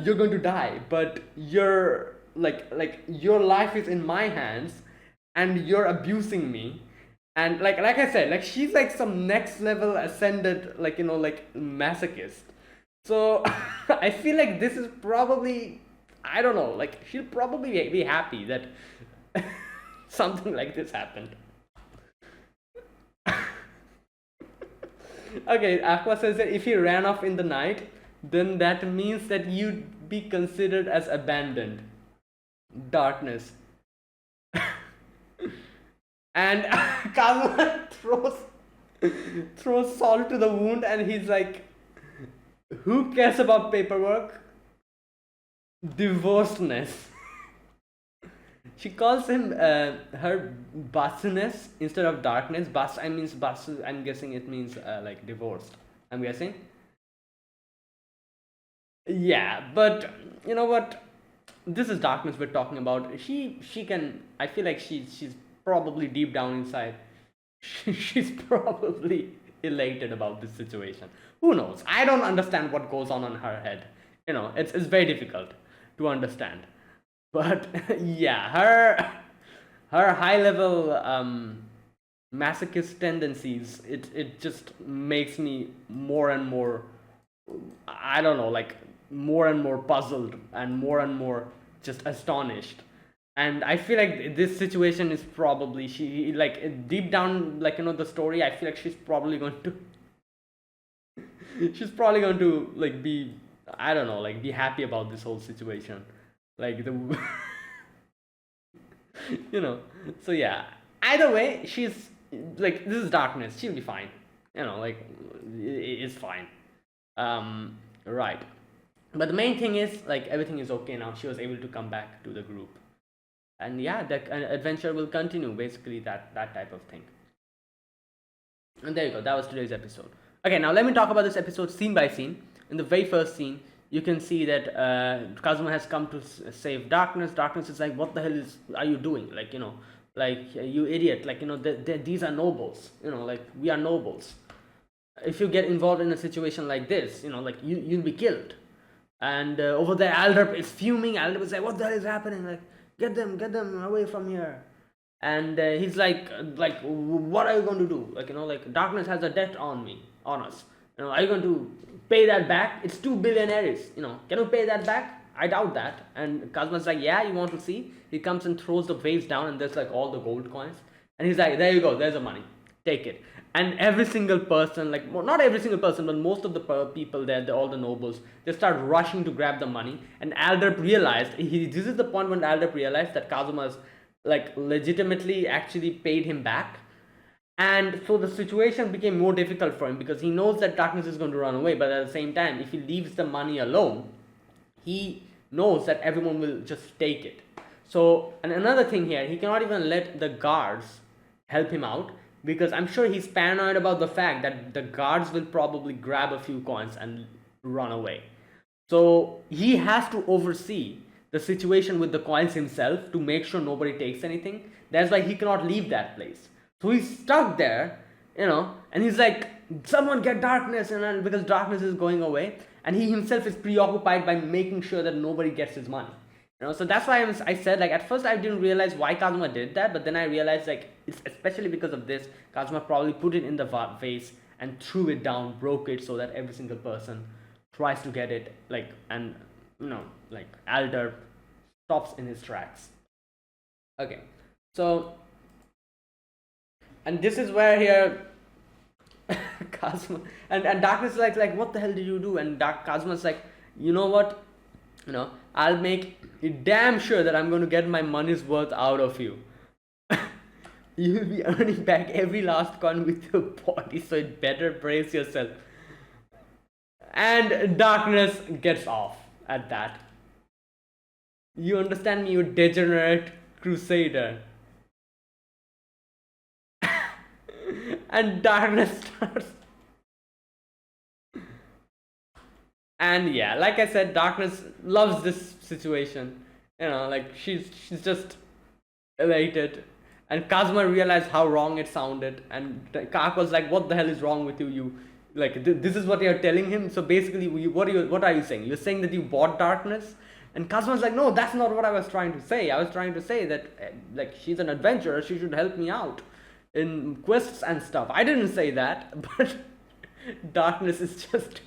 you're going to die, but you're your life is in my hands, and you're abusing me." And like I said, she's some next level ascended masochist. So I feel like this is probably, I don't know, she'll probably be happy that Something like this happened. Okay, Aqua says that if he ran off in the night, then that means that you'd be considered as abandoned. Darkness. And Kazuma throws salt to the wound, and he's like, who cares about paperwork? Divorcedness. She calls him her basuness instead of darkness. Basu, I'm guessing it means like divorced. I'm guessing. Yeah, but you know what? This is darkness we're talking about. She can. I feel like she's probably deep down inside. She's probably elated about this situation. Who knows? I don't understand what goes on her head. You know, it's very difficult to understand. But yeah, her high level masochist tendencies, it just makes me more and more, I don't know, like more and more puzzled and more just astonished. And I feel like this situation is probably, she like deep down, like, you know, the story, I feel like she's probably going to she's probably going to like be, I don't know, like be happy about this whole situation, like the you know. So yeah, either way, she's like, this is darkness, she'll be fine, you know, like it's fine. Right, but the main thing is like everything is okay now. She was able to come back to the group, and yeah, the adventure will continue, basically that type of thing. And there you go, that was today's episode. Okay, now let me talk about this episode scene by scene. In the very first scene, you can see that Kazuma has come to save Darkness. Darkness is like, what the hell are you doing? Like, you know, like, you idiot. Like, you know, these are nobles. You know, like, we are nobles. If you get involved in a situation like this, you know, like, you'll be killed. And over there, Alderp is fuming. Alderp is like, what the hell is happening? Like, get them away from here. And he's like, what are you going to do? Like, you know, like, Darkness has a debt on us. You know, are you going to pay that back? It's 2 billion Aries. You know, can you pay that back? I doubt that. And Kazuma's like, yeah, you want to see? He comes and throws the vase down, and there's like all the gold coins. And he's like, there you go, there's the money. Take it. And every single person, like, well, not every single person, but most of the people there, all the nobles, they start rushing to grab the money. And Alderp realized, this is the point when Alderp realized that Kazuma's like legitimately actually paid him back. And so the situation became more difficult for him, because he knows that Darkness is going to run away, but at the same time, if he leaves the money alone, he knows that everyone will just take it. So, and another thing here, he cannot even let the guards help him out, because I'm sure he's paranoid about the fact that the guards will probably grab a few coins and run away. So he has to oversee the situation with the coins himself to make sure nobody takes anything. That's why he cannot leave that place. So he's stuck there, you know, and he's like, someone get Darkness, and because Darkness is going away, and he himself is preoccupied by making sure that nobody gets his money. You know, so that's why I said, like, at first I didn't realize why Kazuma did that, but then I realized, like, it's especially because of this. Kazuma probably put it in the vase and threw it down, broke it, so that every single person tries to get it, like, and, you know, like, Alder stops in his tracks. Okay, so, and this is where here Kazuma and Darkness is like, what the hell did you do? And Kazuma's like, you know what? You know, I'll make it damn sure that I'm going to get my money's worth out of you. You'll be earning back every last coin with your body, so it better brace yourself. And Darkness gets off at that. You understand me, you degenerate crusader. And Darkness starts. And yeah, like I said, Darkness loves this situation. You know, like she's just elated. And Kazuma realized how wrong it sounded. And Kak was like, what the hell is wrong with you? You like this is what you're telling him. So basically, what are you saying? You're saying that you bought Darkness? And Kazuma's like, no, that's not what I was trying to say. I was trying to say that like she's an adventurer, she should help me out in quests and stuff. I didn't say that, but Darkness is just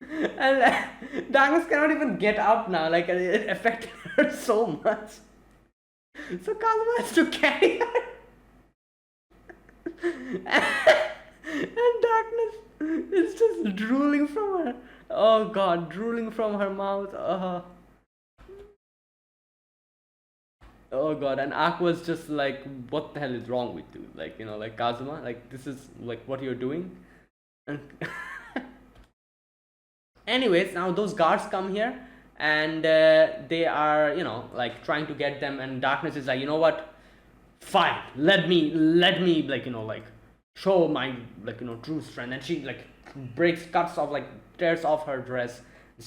And Darkness cannot even get up now. Like it affected her so much. So Kazuma has to carry her. And Darkness is just drooling from her. Oh god, drooling from her mouth. Oh god, and Aqua's just like, what the hell is wrong with you? Like, like Kazuma, like this is like what you're doing. And anyways, now those guards come here and they are, like trying to get them, and Darkness is like, you know what? Fine, let me like, like show my like, true strength. And she like cuts off, like tears off her dress,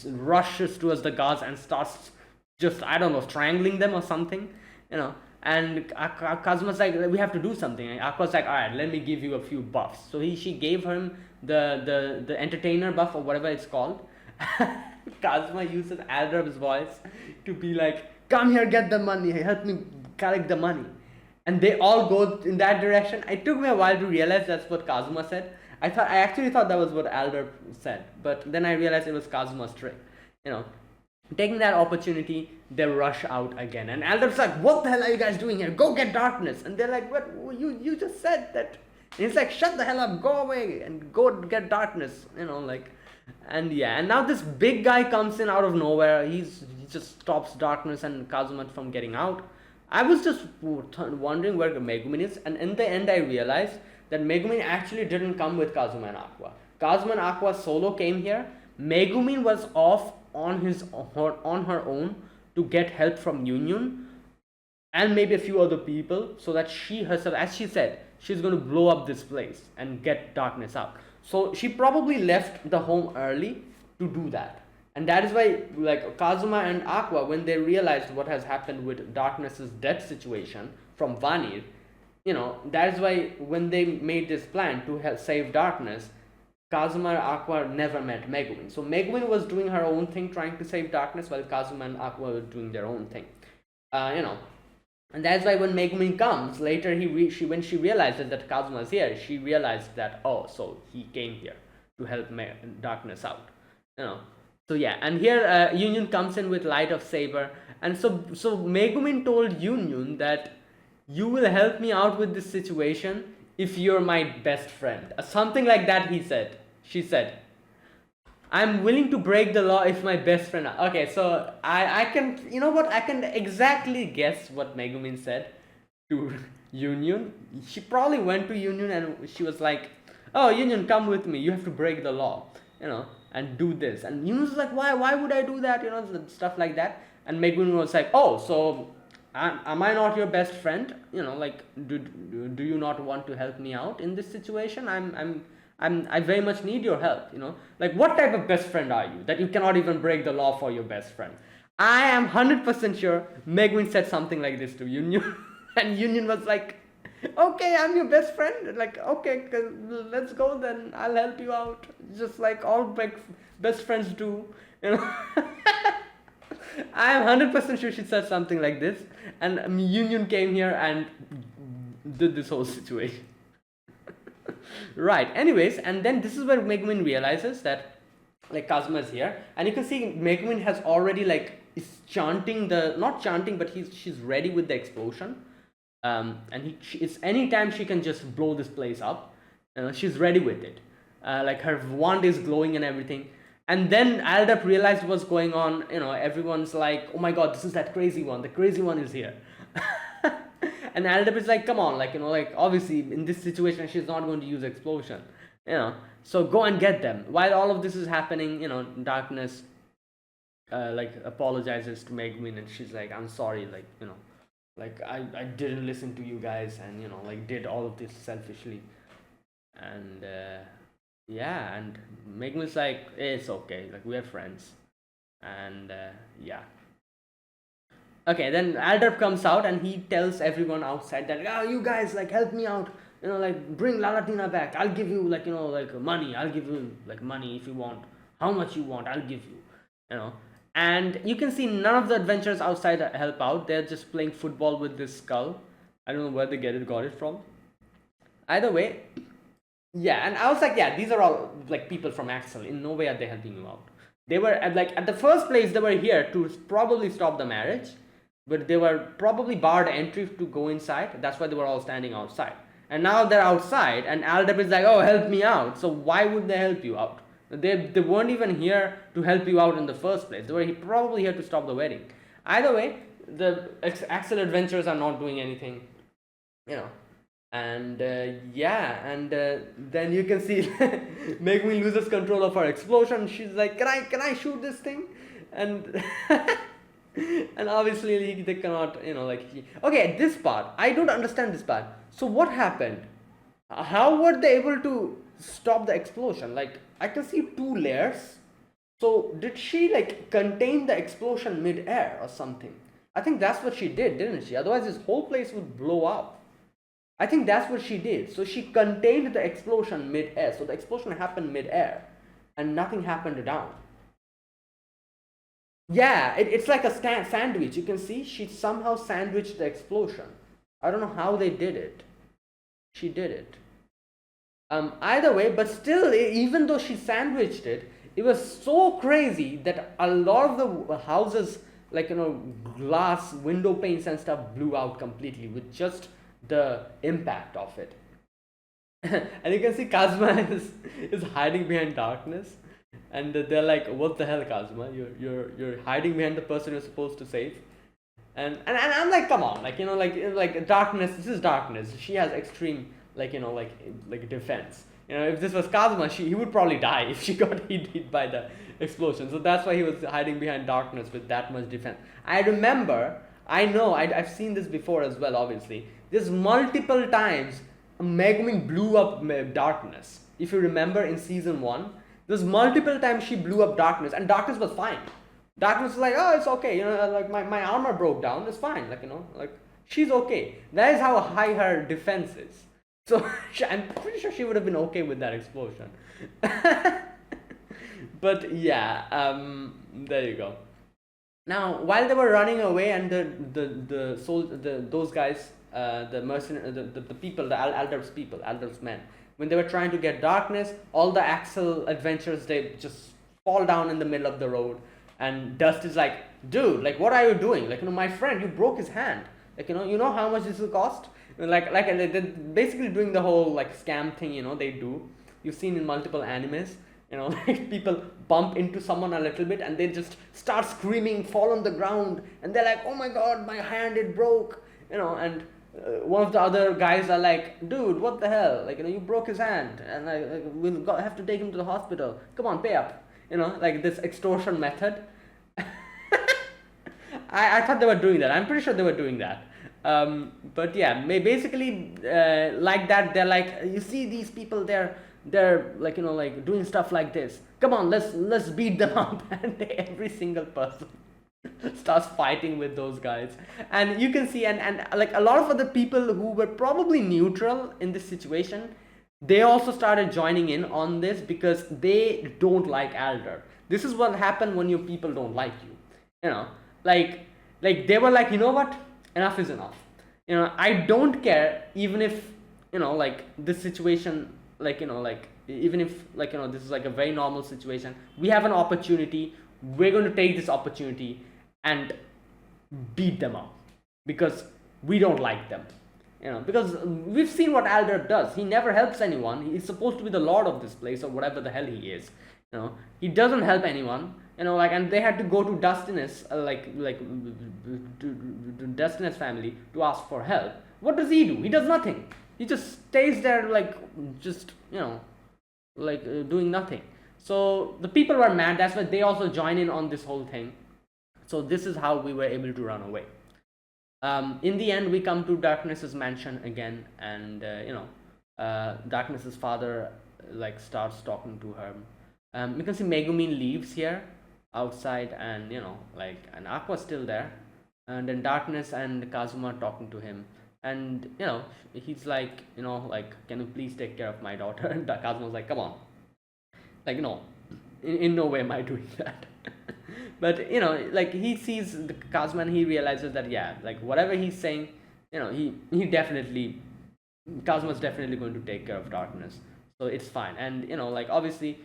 rushes towards the guards and starts just, I don't know, strangling them or something, and Kazuma's like, we have to do something. And Aqua's like, all right, let me give you a few buffs. So she gave him the entertainer buff or whatever it's called. Kazuma uses Aldrab's voice to be like, come here, get the money, help me collect the money. And they all go in that direction. It took me a while to realize that's what Kazuma said. I actually thought that was what Aldrab said, but then I realized it was Kazuma's trick. Taking that opportunity, they rush out again. And Aldrab's like, what the hell are you guys doing here? Go get Darkness. And they're like, what? You just said that. And he's like, shut the hell up, go away and go get Darkness. And yeah, and now this big guy comes in out of nowhere. He just stops Darkness and Kazuma from getting out. I was just wondering where Megumin is, and in the end I realized that Megumin actually didn't come with Kazuma and Aqua. Kazuma and Aqua solo came here. Megumin was off on her own to get help from Union and maybe a few other people, so that she herself, as she said, she's going to blow up this place and get Darkness out. So she probably left the home early to do that. And that is why, like, Kazuma and Aqua, when they realized what has happened with Darkness's death situation from Vanir, that is why when they made this plan to help save Darkness, Kazuma and Aqua never met Megumin. So Megumin was doing her own thing, trying to save Darkness, while Kazuma and Aqua were doing their own thing. And that's why when Megumin comes later, when she realizes that Kazuma is here, she realized that, oh, so he came here to help Darkness out. So yeah, and here Union comes in with Light of Saber, and so Megumin told Union that you will help me out with this situation if you're my best friend. Something like that she said. I'm willing to break the law if my best friend... Okay, so I can... You know what? I can exactly guess what Megumin said to Union. She probably went to Union and she was like, oh, Union, come with me. You have to break the law, and do this. And Union was like, why would I do that? Stuff like that. And Megumin was like, oh, so am I not your best friend? Like, do you not want to help me out in this situation? I very much need your help, Like, what type of best friend are you that you cannot even break the law for your best friend? I am 100% sure Megumin said something like this to Union. And Union was like, okay, I'm your best friend. Like, okay, let's go then. I'll help you out. Just like all best friends do, I am 100% sure she said something like this. And Union came here and did this whole situation. Right, anyways, and then this is where Megumin realizes that, like, Kazuma is here, and you can see Megumin has already, like, is chanting not chanting, but she's ready with the explosion, and it's anytime she can just blow this place up, she's ready with it, like, her wand is glowing and everything. And then Aldrab realized what's going on. Everyone's like, oh my god, this is that crazy one, the crazy one is here. And Aldrab is like, come on, like, like, obviously in this situation she's not going to use explosion, so go and get them. While all of this is happening, Darkness like apologizes to Megumin, and she's like, I'm sorry, like, like I didn't listen to you guys, and like did all of this selfishly. And yeah, and Megumin's like, it's okay, like, we're friends. And yeah. Okay, then Aldrab comes out and he tells everyone outside that, oh, you guys, like, help me out, like, bring Lalatina back. I'll give you, like, like, money. I'll give you, like, money if you want. How much you want, I'll give you, And you can see none of the adventurers outside help out. They're just playing football with this skull. I don't know where they got it from. Either way, yeah, and I was like, yeah, these are all, like, people from Axel. In no way are they helping you out. They were at the first place, they were here to probably stop the marriage, but they were probably barred entry to go inside. That's why they were all standing outside. And now they're outside, and Aldab is like, oh, help me out. So why would they help you out? They weren't even here to help you out in the first place. They were probably here to stop the wedding. Either way, the Axel adventurers are not doing anything, you know. And yeah, and then you can see Megumi loses control of her explosion. She's like, can I shoot this thing? And and obviously they cannot, okay, this part I don't understand. This part, so what happened? How were they able to stop the explosion? Like, I can see two layers. So did she like contain the explosion mid-air or something? I think that's what she did, didn't she? Otherwise this whole place would blow up. I think that's what she did. So she contained the explosion mid-air. So the explosion happened mid-air and nothing happened down. Yeah, it's like a sandwich. You can see she somehow sandwiched the explosion. I don't know how they did it. She did it. Either way, but still, even though she sandwiched it, it was so crazy that a lot of the houses, glass window panes and stuff blew out completely with just the impact of it. And you can see Kazuma is hiding behind darkness, and they're like, what the hell, Kazuma, you're hiding behind the person you're supposed to save. And I'm like, come on, like darkness, this is darkness, she has extreme defense. If this was Kazuma, he would probably die if she got hit by the explosion. So that's why he was hiding behind darkness with that much defense. I've seen this before as well, obviously. There's multiple times Megumi blew up darkness. If you remember in season 1, there's multiple times she blew up darkness, and darkness was fine. Darkness was like, oh, it's okay, my armor broke down, it's fine, she's okay. That is how high her defense is. So I'm pretty sure she would have been okay with that explosion. But yeah, there you go. Now, while they were running away, and those guys, the mercenary, the people, the Aldous men, when they were trying to get darkness, all the Axel adventurers, they just fall down in the middle of the road, and Dust is like, dude, what are you doing? My friend, you broke his hand. You know how much this will cost? They're basically doing the whole scam thing, they do. You've seen in multiple animes, people bump into someone a little bit and they just start screaming, fall on the ground, and they're like, oh my god, my hand, it broke, and one of the other guys are like, dude, what the hell, you broke his hand, and we'll have to take him to the hospital, come on, pay up, this extortion method. I thought they were doing that. I'm pretty sure they were doing that. But yeah, basically like that, they're like, you see these people, they're doing stuff like this, come on, let's beat them up. And every single person starts fighting with those guys, and you can see, and a lot of other people who were probably neutral in this situation, they also started joining in on this because they don't like Alder. This is what happened when your people don't like you, they were like, you know what, enough is enough. I don't care, even if this situation, even if this is a very normal situation, we have an opportunity, we're going to take this opportunity and beat them up because we don't like them. Because we've seen what Alder does. He never helps anyone. He's supposed to be the lord of this place, or whatever the hell he is. He doesn't help anyone. And they had to go to Dustinus, to Dustinus family to ask for help. What does he do? He does nothing. He just stays there, doing nothing. So the people were mad. That's why they also join in on this whole thing. So this is how we were able to run away. In the end, we come to Darkness's mansion again, and Darkness's father starts talking to her. You can see Megumin leaves here outside, and and Aqua's still there, and then Darkness and Kazuma talking to him, and he's like, can you please take care of my daughter? And Kazuma's like, come on, no, in no way am I doing that. But he sees the Kazuma, and he realizes that, yeah, whatever he's saying, he definitely, Kazuma's definitely going to take care of Darkness, so it's fine. And obviously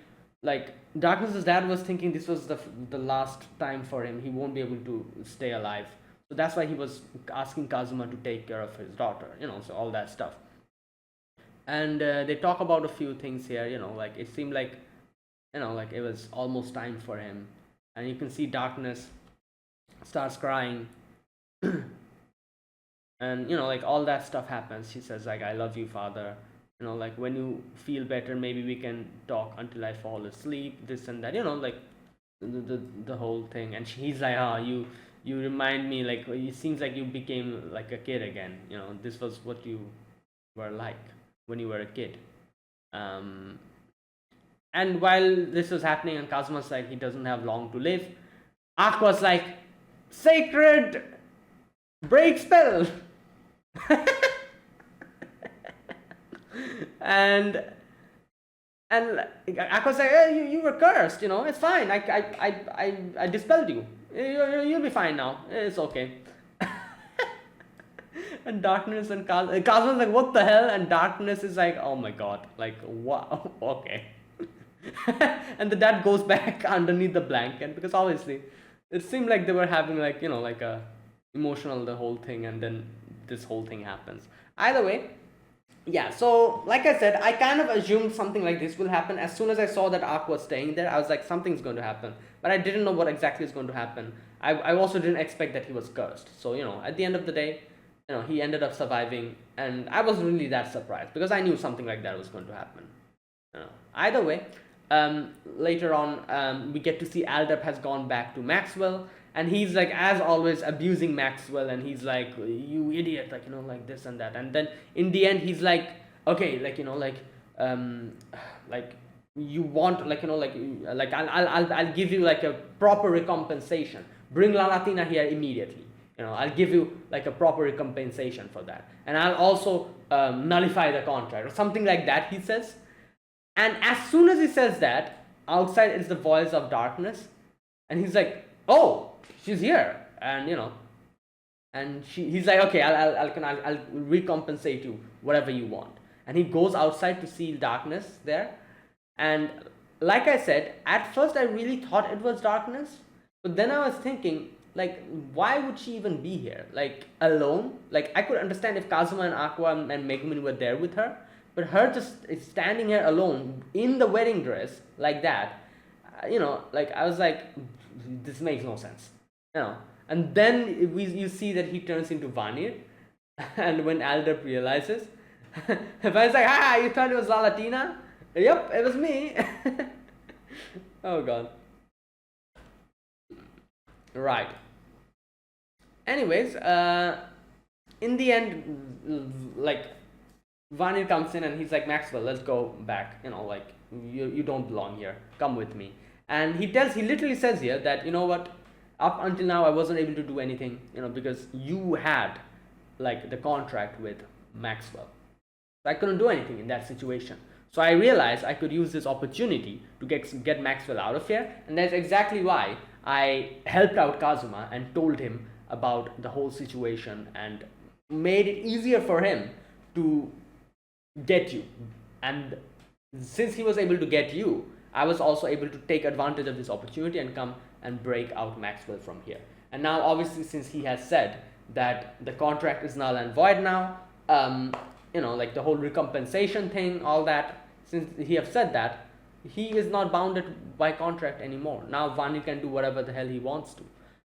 like Darkness's dad was thinking this was the last time for him. He won't be able to stay alive. So that's why he was asking Kazuma to take care of his daughter, so all that stuff. And they talk about a few things here, like it seemed like, like it was almost time for him. And you can see Darkness starts crying. And like all that stuff happens. She says like, I love you, father. Like when you feel better, maybe we can talk until I fall asleep, this and that, like the whole thing. And he's like, you remind me, like it seems like you became like a kid again. This was what you were like when you were a kid. And while this was happening and Kazuma's like, he doesn't have long to live, Aqua's like, sacred break spell. and Aqua's like, hey, you were cursed, it's fine. I dispelled you. You'll be fine now. It's okay. And Darkness and Kazuma's like, what the hell? And Darkness is like, oh my god, like, wow, okay. And the dad goes back underneath the blanket, because obviously it seemed like they were having like, like a emotional, the whole thing, and then this whole thing happens. Either way, yeah, so like I said, I kind of assumed something like this will happen. As soon as I saw that Aqua was staying there, I was like, something's going to happen, but I didn't know what exactly is going to happen. I also didn't expect that he was cursed. So at the end of the day, he ended up surviving, and I wasn't really that surprised, because I knew something like that was going to happen. Either way, later on, we get to see Aldep has gone back to Maxwell, and he's like, as always, abusing Maxwell, and he's like, you idiot, like, like this and that. And then in the end, he's like, okay, like, like you want, like, like I'll give you like a proper recompensation. Bring La Latina here immediately. I'll give you like a proper recompensation for that, and I'll also nullify the contract or something like that, he says. And as soon as he says that, outside is the voice of Darkness, and he's like, oh, she's here. And and he's like, okay, I'll recompensate you whatever you want. And he goes outside to see Darkness there. And like I said, at first I really thought it was Darkness, but then I was thinking, like, why would she even be here, like alone? Like, I could understand if Kazuma and Aqua and Megumin were there with her, but her just standing here alone in the wedding dress like that, like I was like, this makes no sense, And then you see that he turns into Vanir, and when Aldep realizes, Vanir's like, ah, you thought it was La Latina? Yep, it was me. Oh god. Right. Anyways, in the end, like, Vanir comes in and he's like, Maxwell, let's go back. Like, you don't belong here. Come with me. And he literally says here that, what, up until now I wasn't able to do anything, because you had like the contract with Maxwell. So I couldn't do anything in that situation. So I realized I could use this opportunity to get Maxwell out of here, and that's exactly why I helped out Kazuma and told him about the whole situation and made it easier for him to get you. And since he was able to get you, I was also able to take advantage of this opportunity and come and break out Maxwell from here. And now obviously, since he has said that the contract is null and void now, like the whole recompensation thing, all that, since he have said that, he is not bounded by contract anymore. Now Vanir can do whatever the hell he wants to.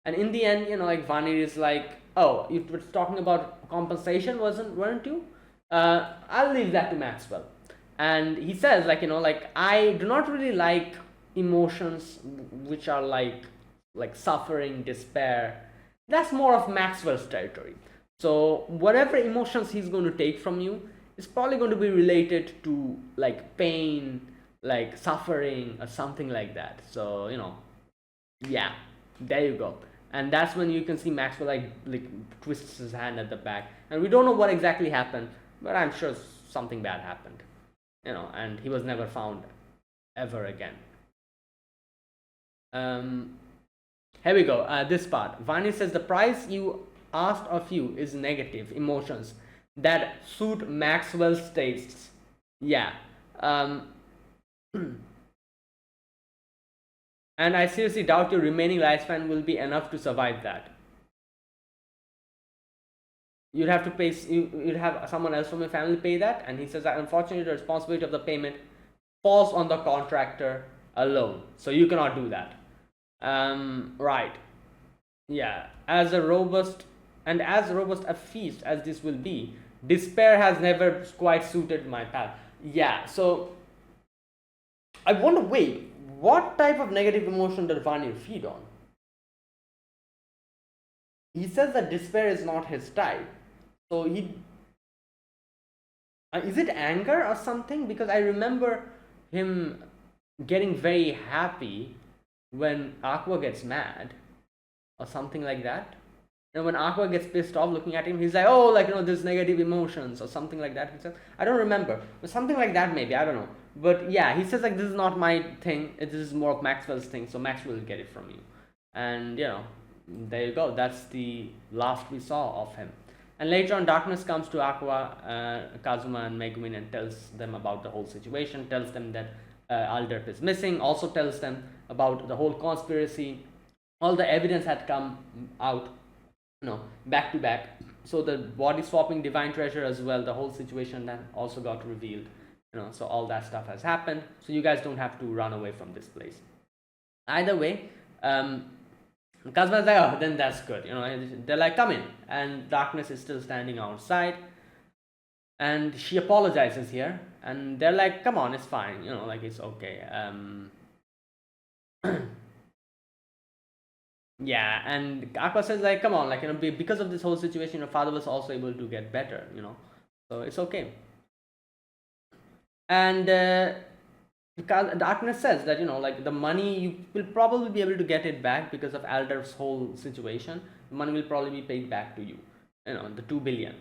And in the end, like Vanir is like, oh, you were talking about compensation, weren't you? I'll leave that to Maxwell. And he says, like, like, I do not really like emotions which are like suffering, despair. That's more of Maxwell's territory. So whatever emotions he's going to take from you is probably going to be related to like pain, like suffering, or something like that. So yeah, there you go. And that's when you can see Maxwell like twists his hand at the back, and we don't know what exactly happened, but I'm sure something bad happened, and he was never found ever again. Here we go. This part, Vani says, the price you asked of you is negative emotions that suit Maxwell's tastes. Yeah. And I seriously doubt your remaining lifespan will be enough to survive that. You'd have to pay, you'd have someone else from your family pay that. And he says that unfortunately the responsibility of the payment falls on the contractor alone, so you cannot do that. Right. Yeah, as robust a feast as this will be, despair has never quite suited my path. Yeah, so I wonder, wait, what type of negative emotion does Vanir feed on? He says that despair is not his type. So is it anger or something? Because I remember him getting very happy when Aqua gets mad or something like that. And when Aqua gets pissed off looking at him, he's like, oh, like, there's negative emotions or something like that. He says, I don't remember, but something like that maybe, I don't know. But yeah, he says like, this is not my thing, this is more of Maxwell's thing, so Maxwell will get it from you. And there you go, that's the last we saw of him. And later on, Darkness comes to Aqua, Kazuma and Megumin and tells them about the whole situation, tells them that Alderp is missing, also tells them about the whole conspiracy. All the evidence had come out, back to back. So the body swapping divine treasure as well, the whole situation then also got revealed. So all that stuff has happened. So you guys don't have to run away from this place. Either way, Kazuma's like, oh, then that's good. They're like, come in. And Darkness is still standing outside. And she apologizes here. And they're like, come on, it's fine. Like, it's okay. Yeah, and Aqua says like, come on, like, because of this whole situation, your father was also able to get better, so it's okay. And Darkness says that, like, the money, you will probably be able to get it back because of Alder's whole situation. The money will probably be paid back to you, the 2 billion.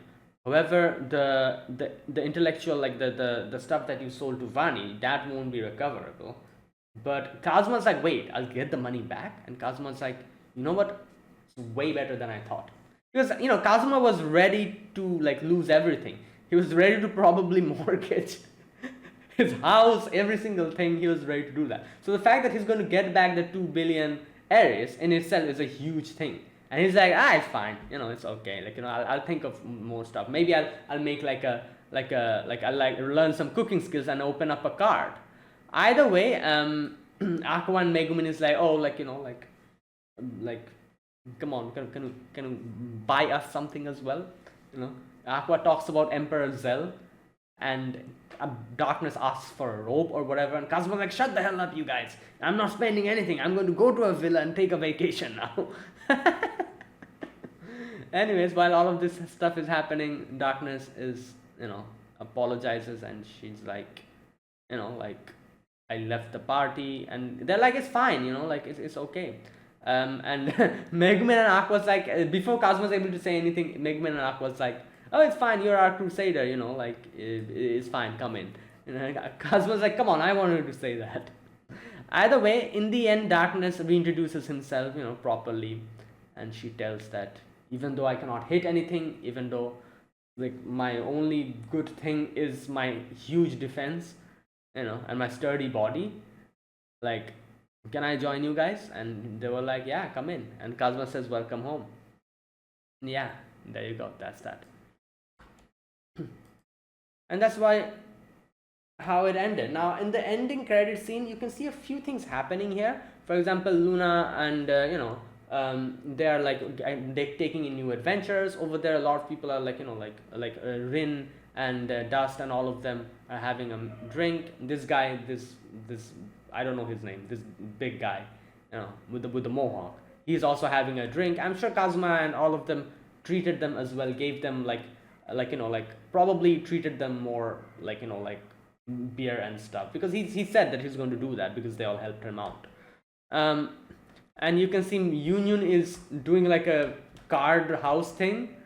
However, the intellectual, like the stuff that you sold to Vani, that won't be recoverable. But Kazuma's like, wait, I'll get the money back. And Kazuma's like, you know what? It's way better than I thought. Because, Kazuma was ready to, like, lose everything. He was ready to probably mortgage his house, every single thing. He was ready to do that. So the fact that he's going to get back the 2 billion Ares in itself is a huge thing. And he's like, it's fine. It's okay. Like, I'll think of more stuff. Maybe I'll make I'll learn some cooking skills and open up a card. Either way, Aqua and Megumin is like, oh, like, come on, can you buy us something as well? Aqua talks about Emperor Zell, and Darkness asks for a robe or whatever, and Kazuma's like, shut the hell up, you guys. I'm not spending anything. I'm going to go to a villa and take a vacation now. Anyways, while all of this stuff is happening, Darkness is, apologizes, and she's like, like, I left the party, and they're like, it's fine, like, it's okay. And Megumin and Aqua's like, before Kazuma's able to say anything, Megumin and Aqua's like, oh, it's fine, you're our crusader, like, it's fine, come in. Kazuma's like, come on, I wanted to say that. Either way, in the end, Darkness reintroduces himself, properly, and she tells that even though I cannot hit anything, even though, like, my only good thing is my huge defense, and my sturdy body, like, can I join you guys? And they were like, yeah, come in. And Kazuma says, welcome home. Yeah, there you go, that's that. And that's how it ended. Now, in the ending credit scene, you can see a few things happening here. For example, Luna and they are like they're taking in new adventures over there. A lot of people are like Rin and Dust and all of them are having a drink. This guy, this I don't know his name, this big guy, with the mohawk, he's also having a drink. I'm sure Kazuma and all of them treated them as well, gave them probably treated them more like beer and stuff, because he said that he's going to do that because they all helped him out. And you can see Union is doing like a card house thing.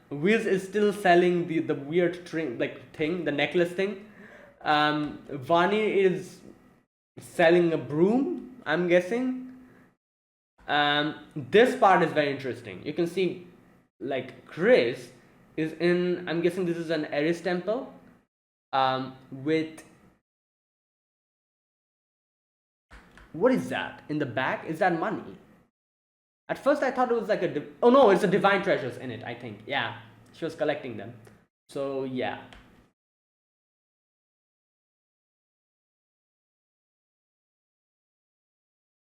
Wiz is still selling the weird thing, the necklace thing. Vani is selling a broom, I'm guessing. This part is very interesting. You can see, like, Chris is in, I'm guessing this is an Eris temple, with What is that in the back? Is that money? At first I thought it was like oh no, it's a divine treasures in it, I think. Yeah, she was collecting them. So yeah.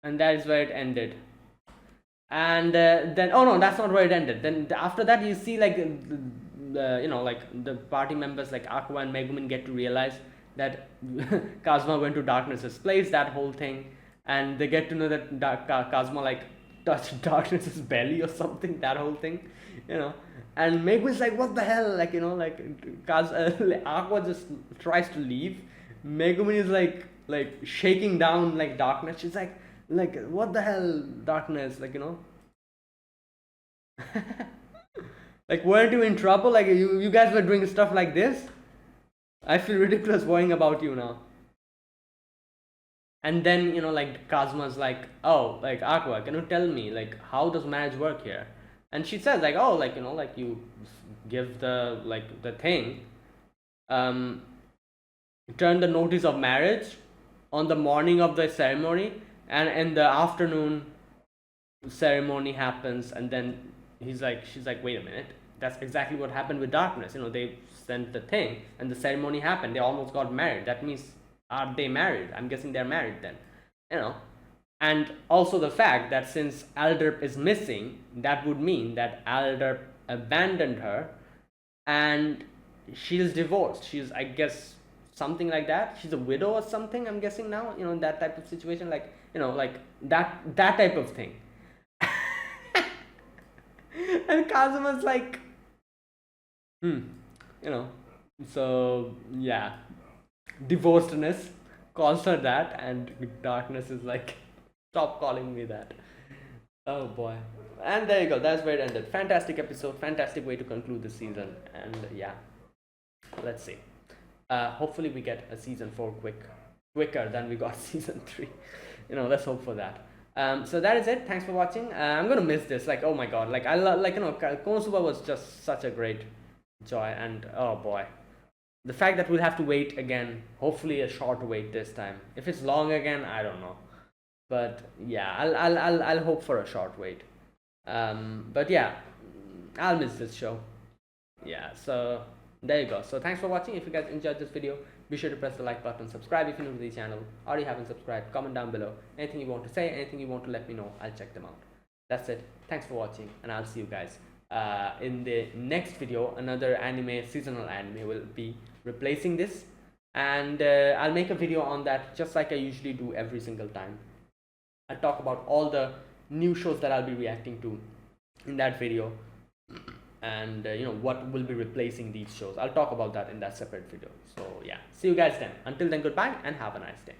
And that is where it ended. And then, oh no, that's not where it ended. Then after that you see like like the party members like Aqua and Megumin get to realize that Kazuma went to Darkness's place, that whole thing. And they get to know that Kazuma like touched Darkness's belly or something, that whole thing, and Megumin's like, what the hell, like, like Aqua just tries to leave. Megumin is like shaking down like Darkness. She's like, what the hell, Darkness, like, like, weren't you in trouble? Like, you guys were doing stuff like this? I feel ridiculous worrying about you now. And then, like, Kazuma's like, oh, like, Aqua, can you tell me, like, how does marriage work here? And she says, like, oh, like, like, you give the, like, the thing, turn the notice of marriage on the morning of the ceremony, and in the afternoon ceremony happens, and then she's like, wait a minute, that's exactly what happened with Darkness. They sent the thing and the ceremony happened, they almost got married. That means, are they married? I'm guessing they're married then. And also the fact that since Alderp is missing, that would mean that Alderp abandoned her and she's divorced. She's, I guess, something like that. She's a widow or something, I'm guessing now, that type of situation, like, like that type of thing. And Kazuma's like, so yeah, divorcedness calls her that, and Darkness is like, stop calling me that. Oh boy. And there you go, that's where it ended. Fantastic episode, fantastic way to conclude the season. And yeah, let's see. Hopefully we get a season 4 quicker than we got season 3. Let's hope for that. So that is it. Thanks for watching. I'm gonna miss this. Like, oh my god, like, I love, like, Konosuba was just such a great joy. And oh boy, the fact that we'll have to wait again, hopefully a short wait this time. If it's long again, I don't know, but yeah, I'll hope for a short wait. But yeah, I'll miss this show. Yeah, so there you go. So thanks for watching. If you guys enjoyed this video, be sure to press the like button, subscribe if you're new to the channel, or you haven't subscribed, comment down below. Anything you want to say, anything you want to let me know, I'll check them out. That's it. Thanks for watching, and I'll see you guys in the next video. Another anime, seasonal anime, will be replacing this, and I'll make a video on that just like I usually do every single time. I'll talk about all the new shows that I'll be reacting to in that video, and what will be replacing these shows. I'll talk about that in that separate video. So yeah, see you guys then. Until then, goodbye and have a nice day.